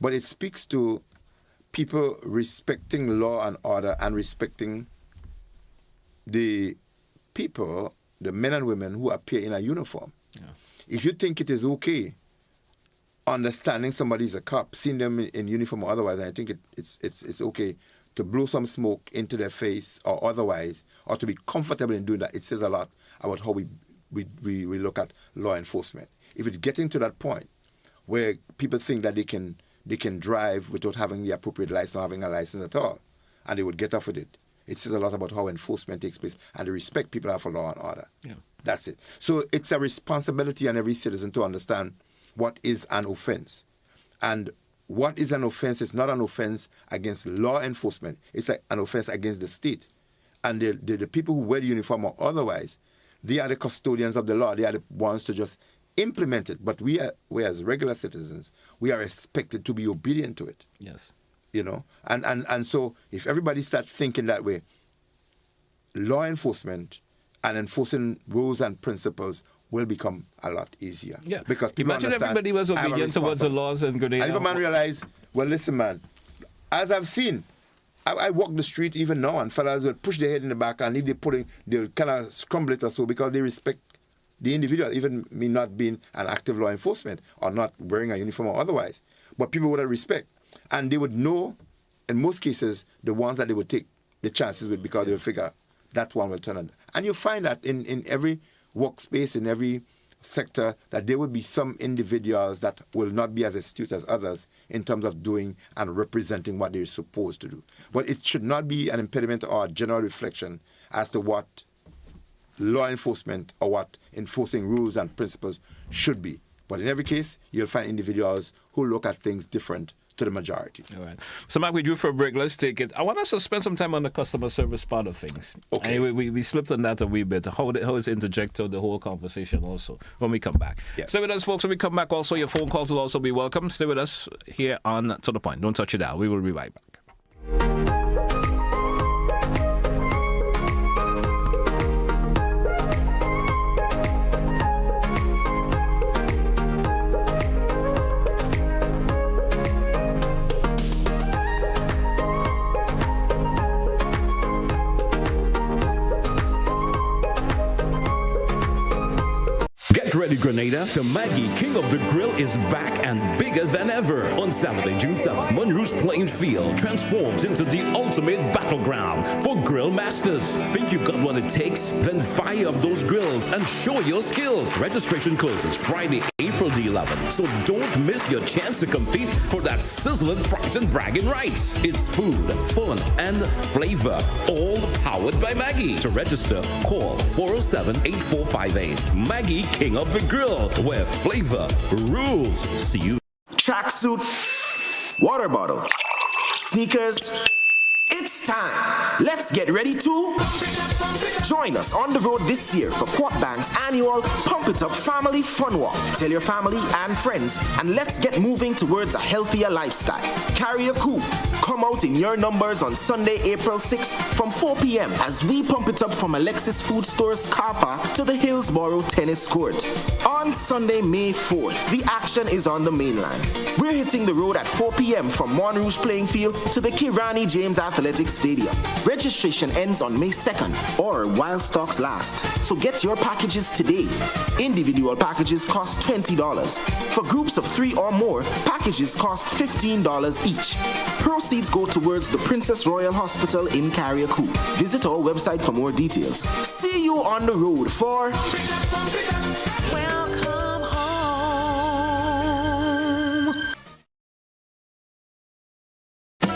but it speaks to people respecting law and order and respecting the people, the men and women who appear in a uniform. Yeah. If you think it is okay, understanding somebody is a cop, seeing them in uniform or otherwise, I think it's okay to blow some smoke into their face or otherwise, or to be comfortable in doing that. It says a lot about how we look at law enforcement. If it's getting to that point where people think that they can drive without having the appropriate license or having a license at all, and they would get off with it, it says a lot about how enforcement takes place and the respect people have for law and order. Yeah. That's it. So it's a responsibility on every citizen to understand what is an offense. And what is an offense is not an offense against law enforcement. It's an offense against the state. And the people who wear the uniform or otherwise, they are the custodians of the law. They are the ones to just implement it. But we as regular citizens, we are expected to be obedient to it. Yes. And so if everybody starts thinking that way, law enforcement and enforcing rules and principles will become a lot easier. Yeah. Because people imagine understand, everybody was obedient towards the laws in Grenada. And if a man realize, well, listen, man, as I've seen, I walk the street even now, and fellas will push their head in the back, and if they'll kind of scramble it or so because they respect the individual, even me not being an active law enforcement or not wearing a uniform or otherwise. But people would have respect. And they would know, in most cases, the ones that they would take the chances with because they would figure that one will turn on. And you find that in every workspace, in every sector, that there will be some individuals that will not be as astute as others in terms of doing and representing what they're supposed to do. But it should not be an impediment or a general reflection as to what law enforcement or what enforcing rules and principles should be. But in every case, you'll find individuals who look at things different to the majority. All right. So, Mark, we do for a break. Let's take it. I want us to spend some time on the customer service part of things. Okay. And we slipped on that a wee bit. How it's interjected the whole conversation also when we come back. Yes. Stay with us, folks. When we come back, also, your phone calls will also be welcome. Stay with us here on To The Point. Don't touch it out. We will be right back. ready, Grenada? The Maggie King of the Grill is back and bigger than ever. On Saturday, June 7th, Monroe's playing field transforms into the ultimate battleground for grill masters. Think you got what it takes? Then fire up those grills and show your skills. Registration closes Friday, April the 11th, so don't miss your chance to compete for that sizzling prize and bragging rights. It's food, fun, and flavor, all powered by Maggie. To register, call 407-8458. Maggie King of the Grill, where flavor rules. See you. Tracksuit, water bottle, sneakers. It's time. Let's get ready to join us on the road this year for Quad Bank's annual Pump It Up Family Fun Walk. Tell your family and friends, and let's get moving towards a healthier lifestyle. Carry a coup. Come out in your numbers on Sunday, April 6th from 4 p.m. as we pump it up from Alexis Food Store's car park to the Hillsborough Tennis Court. On Sunday, May 4th, the action is on the mainland. We're hitting the road at 4 p.m. from Monrouge Playing Field to the Kirani James Athletic Stadium. Registration ends on May 2nd or while stocks last. So get your packages today. Individual packages cost $20. For groups of 3 or more, packages cost $15 each. Proceeds go towards the Princess Royal Hospital in Carriacou. Visit our website for more details. See you on the road for Welcome home.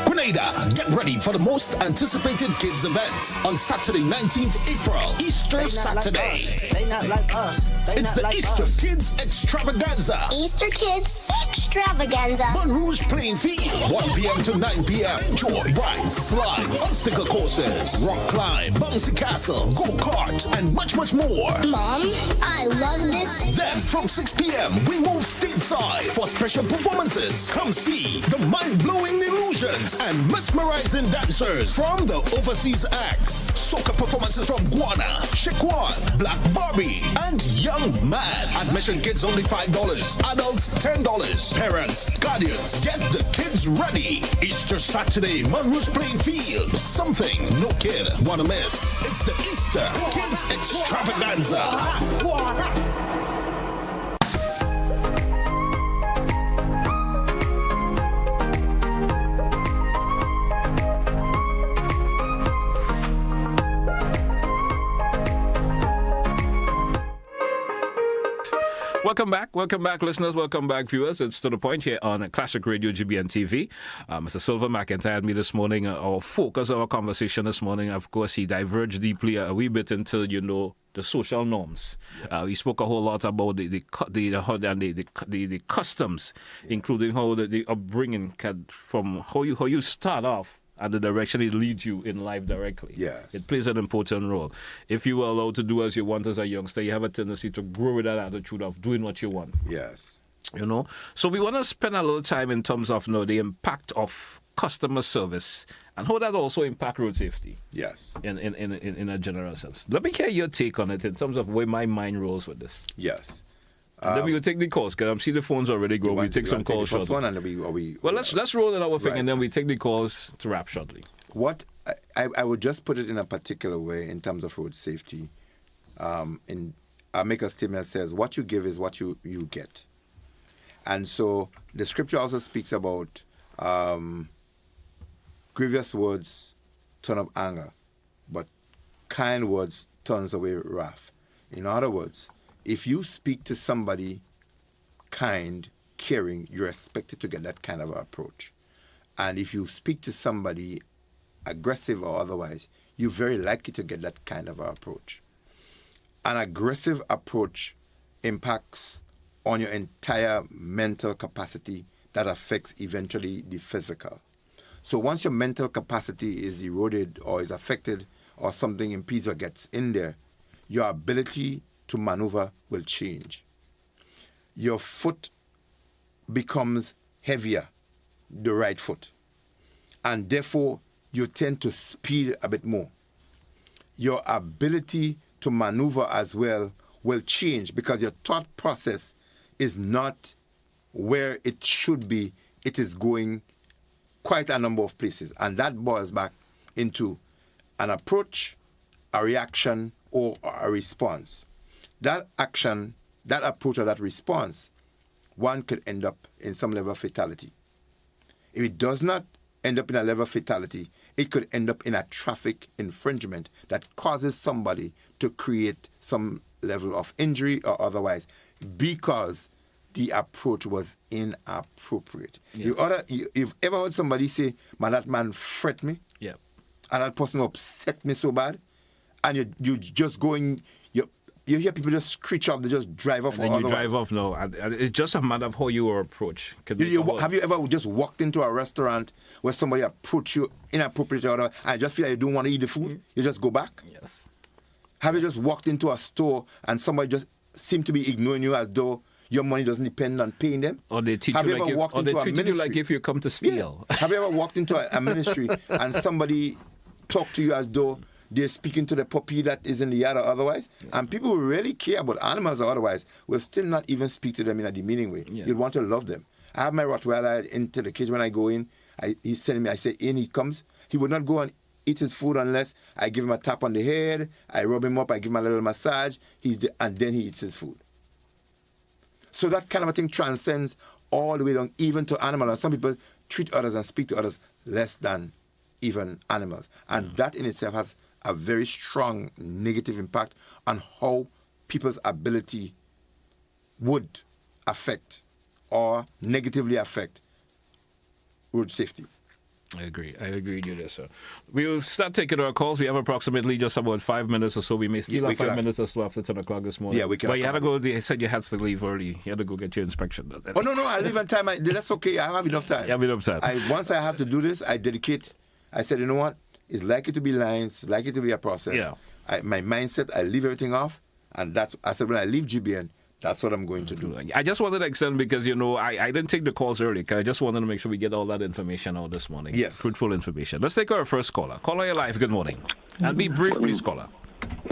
Grenada, get ready for the most anticipated kids event on Saturday, 19th April, Easter Saturday. They not like us. It's the Easter Kids Extravaganza. Easter Kids Extravaganza. Monrouge Playing Field, 1 p.m. to 9 p.m. Enjoy rides, slides, obstacle courses, rock climb, bouncy castle, go-kart, and much, much more. Mom, I love this. Then from 6 p.m. we move stateside for special performances. Come see the mind-blowing illusions and mesmerizing dancers from the overseas acts. Soca performances from Guana, Shekwan, Black Barbie, and Young Man. Admission kids only $5. Adults $10. Parents, guardians, get the kids ready. Easter Saturday, Monrouge Playing Field. Something no kid wanna miss. It's the Easter Kids Extravaganza. Welcome back, listeners. Welcome back, viewers. It's To The Point here on Classic Radio GBN TV. Mr. Sylvan McIntyre had me this morning. Our focus of our conversation this morning, of course, he diverged deeply a wee bit into, the social norms. We spoke a whole lot about the customs, including how the upbringing can, from how you start off and the direction it leads you in life directly. Yes. It plays an important role. If you were allowed to do as you want as a youngster, you have a tendency to grow with that attitude of doing what you want. Yes. So we want to spend a little time in terms of the impact of customer service and how that also impact road safety. Yes. In a general sense. Let me hear your take on it in terms of where my mind rolls with this. Yes. And then we will take the calls, because I'm seeing the phones already go. We'll take some calls shortly. One and we well, let's roll it our thing, right. and then we take the calls to wrap shortly. What I would just put it in a particular way in terms of road safety. I'll make a statement that says, what you give is what you get. And so the scripture also speaks about grievous words turn up anger, but kind words turns away wrath. In other words, if you speak to somebody kind, caring, you're expected to get that kind of approach. And if you speak to somebody aggressive or otherwise, you're very likely to get that kind of approach. An aggressive approach impacts on your entire mental capacity that affects eventually the physical. So once your mental capacity is eroded or is affected or something impedes or gets in there, your ability to maneuver will change. Your foot becomes heavier, the right foot, and therefore you tend to speed a bit more. Your ability to maneuver as well will change because your thought process is not where it should be. It is going quite a number of places, and that boils back into an approach, a reaction, or a response. That action that approach or that response, one could end up in some level of fatality. If it does not end up in a level of fatality, it could end up in a traffic infringement that causes somebody to create some level of injury or otherwise because the approach was inappropriate. Yes. You've ever heard somebody say, man, that man fret me? Yeah. And that person upset me so bad? And you just going, you hear people just screech off, they just drive off. And then you drive off, no. And it's just a matter of how you approach. Have you ever just walked into a restaurant where somebody approached you inappropriately or and just feel like you don't want to eat the food? You just go back? Yes. Have you just walked into a store and somebody just seemed to be ignoring you as though your money doesn't depend on paying them? Or they teach Have you you like ever walked into a ministry? you like if you come to steal. Yeah. Have you ever walked into a ministry and somebody talked to you as though they're speaking to the puppy that is in the yard or otherwise? Yeah. And people who really care about animals or otherwise will still not even speak to them in a demeaning way. Yeah. You'll want to love them. I have my Rottweiler into the cage when I go in. He's sending me, I say, in he comes. He would not go and eat his food unless I give him a tap on the head, I rub him up, I give him a little massage, and then he eats his food. So that kind of a thing transcends all the way down, even to animals. And some people treat others and speak to others less than even animals. And that in itself has a very strong negative impact on how people's ability would affect or negatively affect road safety. I agree with you there, sir. We will start taking our calls. We have approximately just about 5 minutes or so. We may still have 5 minutes or so after 10 o'clock this morning. Yeah, we can. But you had to go, you said you had to leave early. You had to go get your inspection done. Oh, no, I leave on time. That's okay. I have enough time. You have enough time. Once I have to do this, I dedicate. I said, you know what? It's likely to be lines, likely to be a process. Yeah. My mindset, I leave everything off. And I said, when I leave GBN, that's what I'm going to do. I just wanted to extend because, I didn't take the calls early. I just wanted to make sure we get all that information out this morning. Yes. Fruitful information. Let's take our first caller. Caller, you're live. Good morning. And be brief, please, caller.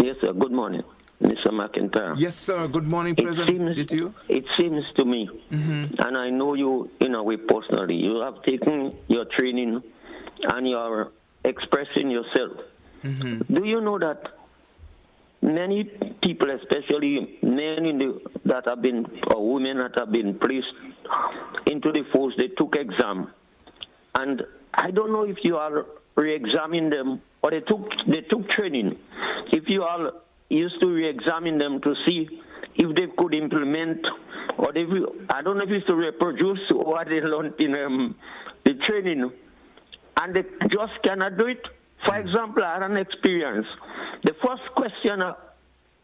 Yes, sir. Good morning, Mr. McIntyre. Yes, sir. Good morning, President. It seems to me, and I know you in a way personally, you have taken your training and you're expressing yourself. Do you know that many people, especially men that have been, or women that have been placed into the force, they took exam. And I don't know if you are re-examining them, or they took training. If you are used to re-examine them to see if they could implement, or I don't know if it's to reproduce what they learned in the training, and they just cannot do it. For example, I had an experience. The first question a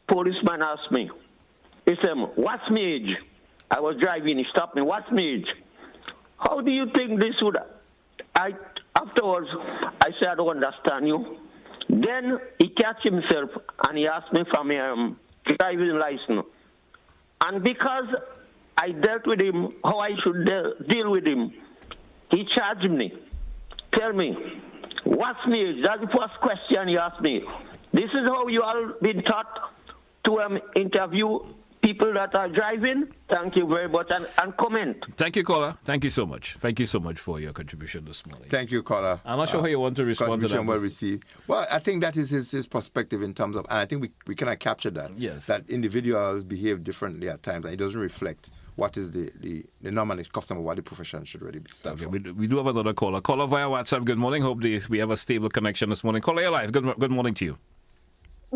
policeman asked me, he said, what's my age? I was driving, he stopped me, what's my age? How do you think this would... Afterwards, I said, I don't understand you. Then he catch himself and he asked me for my driving license. And because I dealt with him how I should deal with him, he charged me. Tell me, what's my age? That's the first question he asked me. This is how you all been taught to interview people that are driving. Thank you very much, and comment. Thank you, caller. Thank you so much. Thank you so much for your contribution this morning. Thank you, caller. I'm not sure how you want to respond to that. Well received. Well, I think that is his perspective in terms of, and I think we cannot capture that. Yes. That individuals behave differently at times, and it doesn't reflect what is the norm and custom of what the profession should really stand for. We do have another caller. Caller via WhatsApp. Good morning. Hope we have a stable connection this morning. Caller, you're live. Good morning to you.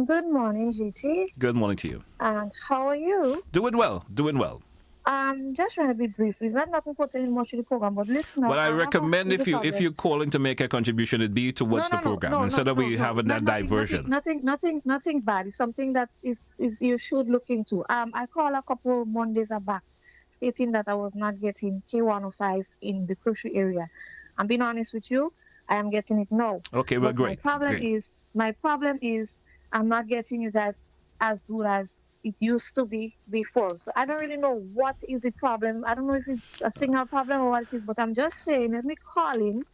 Good morning, GT. Good morning to you. And how are you? Doing well. Just trying to be brief. It's not nothing pertaining much to the program, but listen. But I recommend if you're calling to make a contribution, it be towards the program instead of we having that diversion. Nothing bad. It's something that is you should look into. I called a couple Mondays back, stating that I was not getting K105 in the crucial area. I'm being honest with you. I am getting it now. Okay, well, great. My problem is I'm not getting you guys as good as it used to be before. So I don't really know what is the problem. I don't know if it's a signal problem or what it is, but I'm just saying, let me call in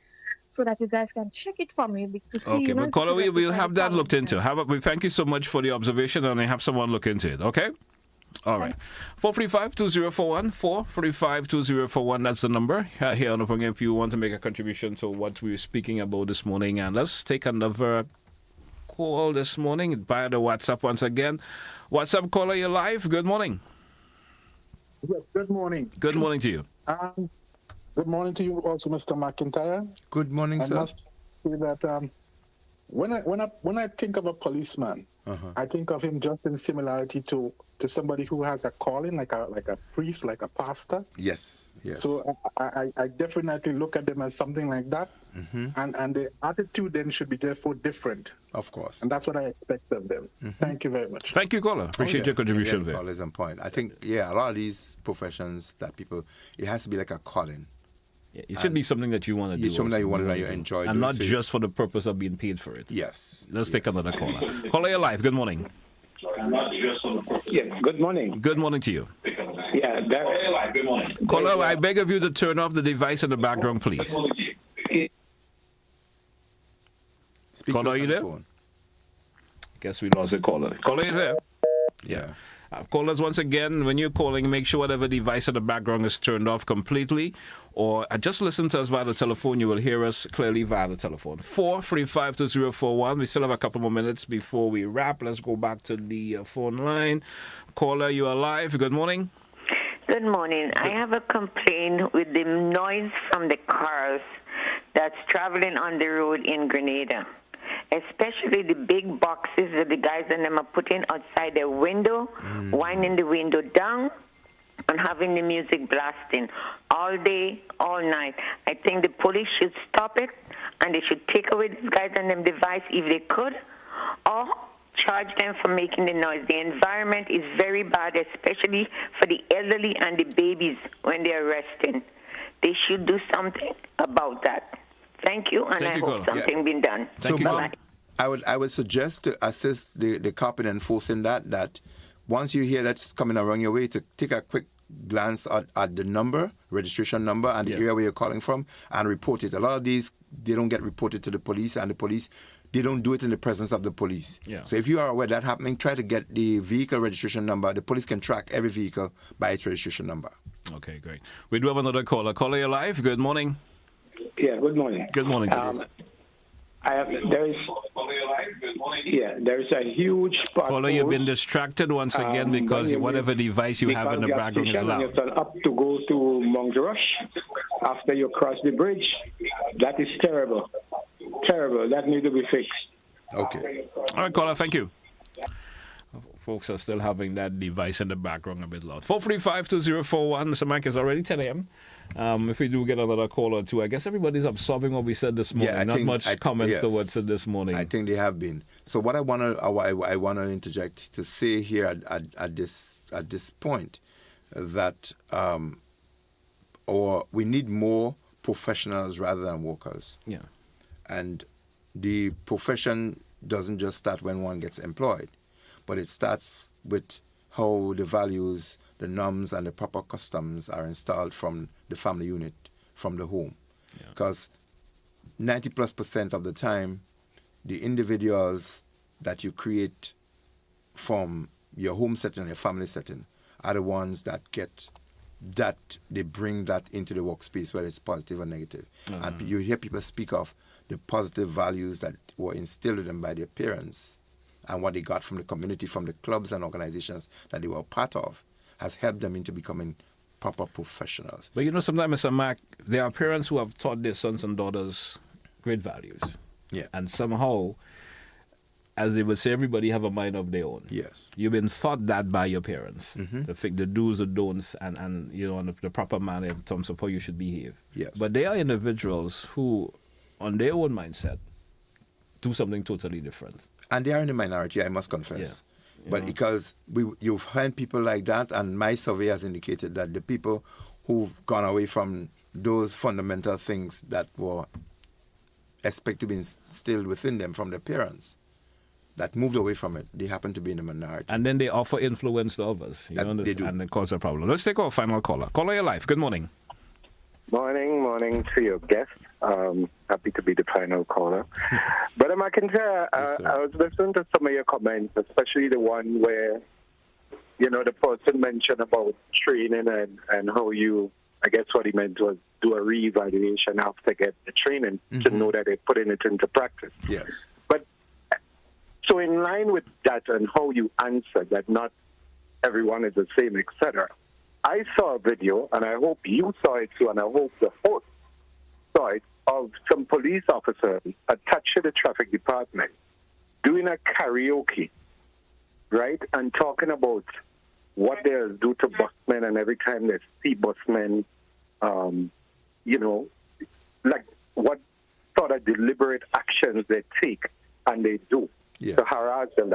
so that you guys can check it for me to see. Okay, but caller, we'll have that looked into. We thank you so much for the observation, and I have someone look into it, okay? All right. 435-2041, 435-2041, that's the number here on the program if you want to make a contribution to what we were speaking about this morning. And let's take another call this morning via the WhatsApp once again. WhatsApp caller, you're live. Good morning. Yes, good morning. Good morning to you. Good morning to you also, Mr. McIntyre. Good morning, sir. I must say that when I think of a policeman, I think of him just in similarity to somebody who has a calling, like a priest, like a pastor. Yes, yes. So I definitely look at them as something like that, and the attitude then should be therefore different. Of course. And that's what I expect of them. Thank you very much. Thank you, caller. Appreciate your contribution there. Call is on point. I think, a lot of these professions that people, it has to be like a calling. It should be something that you want to do. It's something that you want to do, you enjoy and doing. not just for the purpose of being paid for it. Yes. Let's take another caller. Caller, you're live. Good morning. Yeah, good morning. Good morning to you. Yeah, good morning. Caller, I beg of you to turn off the device in the background, please. Caller, are you there? Guess we lost a caller. Caller, are you there? Yeah. Callers, once again, when you're calling, make sure whatever device in the background is turned off completely, or just listen to us via the telephone. You will hear us clearly via the telephone. 4352041. We still have a couple more minutes before we wrap. Let's go back to the phone line. Caller, you are live. Good morning. Good morning. I have a complaint with the noise from the cars that's traveling on the road in Grenada. Especially the big boxes that the guys and them are putting outside their window, winding the window down, and having the music blasting all day, all night. I think the police should stop it, and they should take away these guys and them device if they could, or charge them for making the noise. The environment is very bad, especially for the elderly and the babies when they're resting. They should do something about that. Thank you, and I hope something been done. So, Mom, I would suggest to assist the cop in enforcing that once you hear that's coming around your way, to take a quick glance at the number, registration number, and the area where you're calling from, and report it. A lot of these, they don't get reported to the police, and the police, they don't do it in the presence of the police. Yeah. So if you are aware that happening, try to get the vehicle registration number. The police can track every vehicle by its registration number. Okay, great. We do have another caller. Caller, you're live. Good morning. Yeah, good morning. Good morning to you. There is a huge pothole. Caller, you've been distracted once again because whatever device you have in the background is loud. You turn up to go to Montgerush after you cross the bridge. That is terrible. Terrible. That needs to be fixed. Okay. All right, caller, thank you. Folks are still having that device in the background a bit loud. 4352041. Mr. Mike, it's already 10 a.m. If we do get another call or two, I guess everybody's absorbing what we said this morning. Yeah, Not much comments towards it this morning. I think they have been. So what I want to interject to say here at this point that we need more professionals rather than workers. Yeah. And the profession doesn't just start when one gets employed, but it starts with how the values, the norms, and the proper customs are installed from the family unit, from the home. Because 90+% of the time, the individuals that you create from your home setting, your family setting, are the ones that they bring that into the workspace, whether it's positive or negative. And you hear people speak of the positive values that were instilled in them by their parents, and what they got from the community, from the clubs and organizations that they were part of, has helped them into becoming proper professionals. But sometimes, Mr. Mac, there are parents who have taught their sons and daughters great values. Yeah. And somehow, as they would say, everybody have a mind of their own. Yes. You've been taught that by your parents, the do's, the don'ts, and the proper manner in terms of how you should behave. Yes. But there are individuals who, on their own mindset, do something totally different. And they are in the minority, I must confess. Yeah. But because you find people like that, and my survey has indicated that the people who've gone away from those fundamental things that were expected to be instilled within them from their parents, that moved away from it, they happen to be in the minority. And then they offer influence to others. They do. And it causes a problem. Let's take our final caller. Caller, your life. Good morning. Morning to your guest. Happy to be the final caller. Brother McIntyre, I was listening to some of your comments, especially the one where, the person mentioned about training and how I guess what he meant was do a reevaluation after get the training to know that they're putting it into practice. Yes. But so in line with that and how you answered that not everyone is the same, etc., I saw a video, and I hope you saw it too, and I hope the host saw it, of some police officers attached to the traffic department doing a karaoke, right, and talking about what they do to busmen, and every time they see busmen, like what sort of deliberate actions they take and they do to harass them.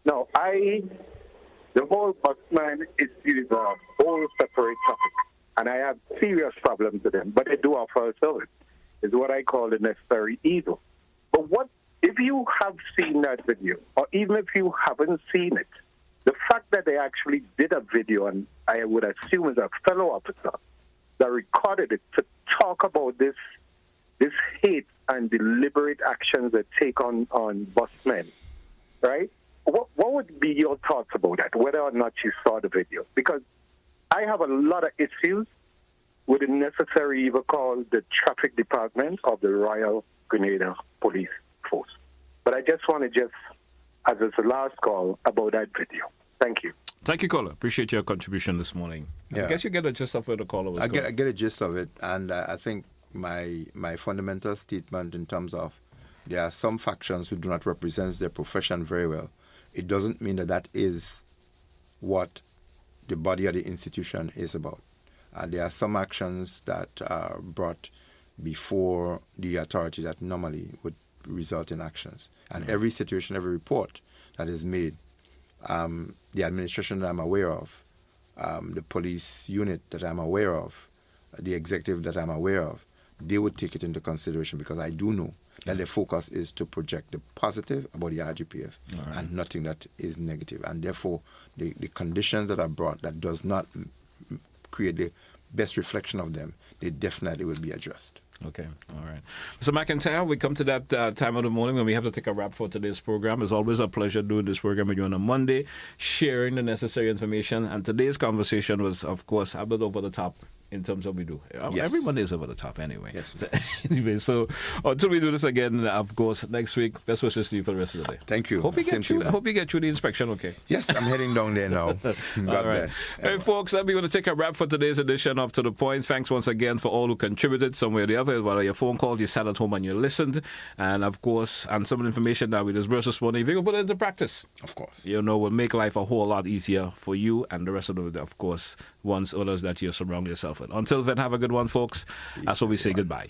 Now, the whole busman is a whole separate topic, and I have serious problems with them, but they do offer a service. It's what I call the necessary evil. But what if you have seen that video, or even if you haven't seen it, the fact that they actually did a video, and I would assume is a fellow officer that recorded it to talk about this hate and deliberate actions they take on busmen, right? What would be your thoughts about that, whether or not you saw the video? Because I have a lot of issues with the necessary evil called the traffic department of the Royal Grenada Police Force. But I just want to as a last call about that video. Thank you. Thank you, caller. Appreciate your contribution this morning. Yeah. I guess you get a gist of where the caller was I going. get a gist of it, and I think my fundamental statement in terms of there are some factions who do not represent their profession very well. It doesn't mean that is what the body of the institution is about. There are some actions that are brought before the authority that normally would result in actions. And every situation, every report that is made, the administration that I'm aware of, the police unit that I'm aware of, the executive that I'm aware of, they would take it into consideration, because I do know that the focus is to project the positive about the RGPF and nothing that is negative. And therefore, the conditions that are brought that does not create the best reflection of them, they definitely will be addressed. Okay, all right. So McIntyre, we come to that time of the morning when we have to take a wrap for today's program. It's always a pleasure doing this program with you on a Monday, sharing the necessary information. And today's conversation was, of course, a bit over the top in terms of what we do. Yes. Every Monday is over the top anyway. Yes. Anyway, so until we do this again, of course, next week, best wishes to you for the rest of the day. Thank you. Hope you get through the inspection okay. Yes, I'm heading down there now. God bless. Hey, folks, we're going to take a wrap for today's edition of To The Point. Thanks once again for all who contributed some way or the other, whether your phone calls, you sat at home and you listened, and of course, and some of the information that we dispersed this morning, we can put it into practice. Of course. Will make life a whole lot easier for you and the rest of the, of course, others that you surround yourself with. Until then, have a good one, folks. That's what we say goodbye.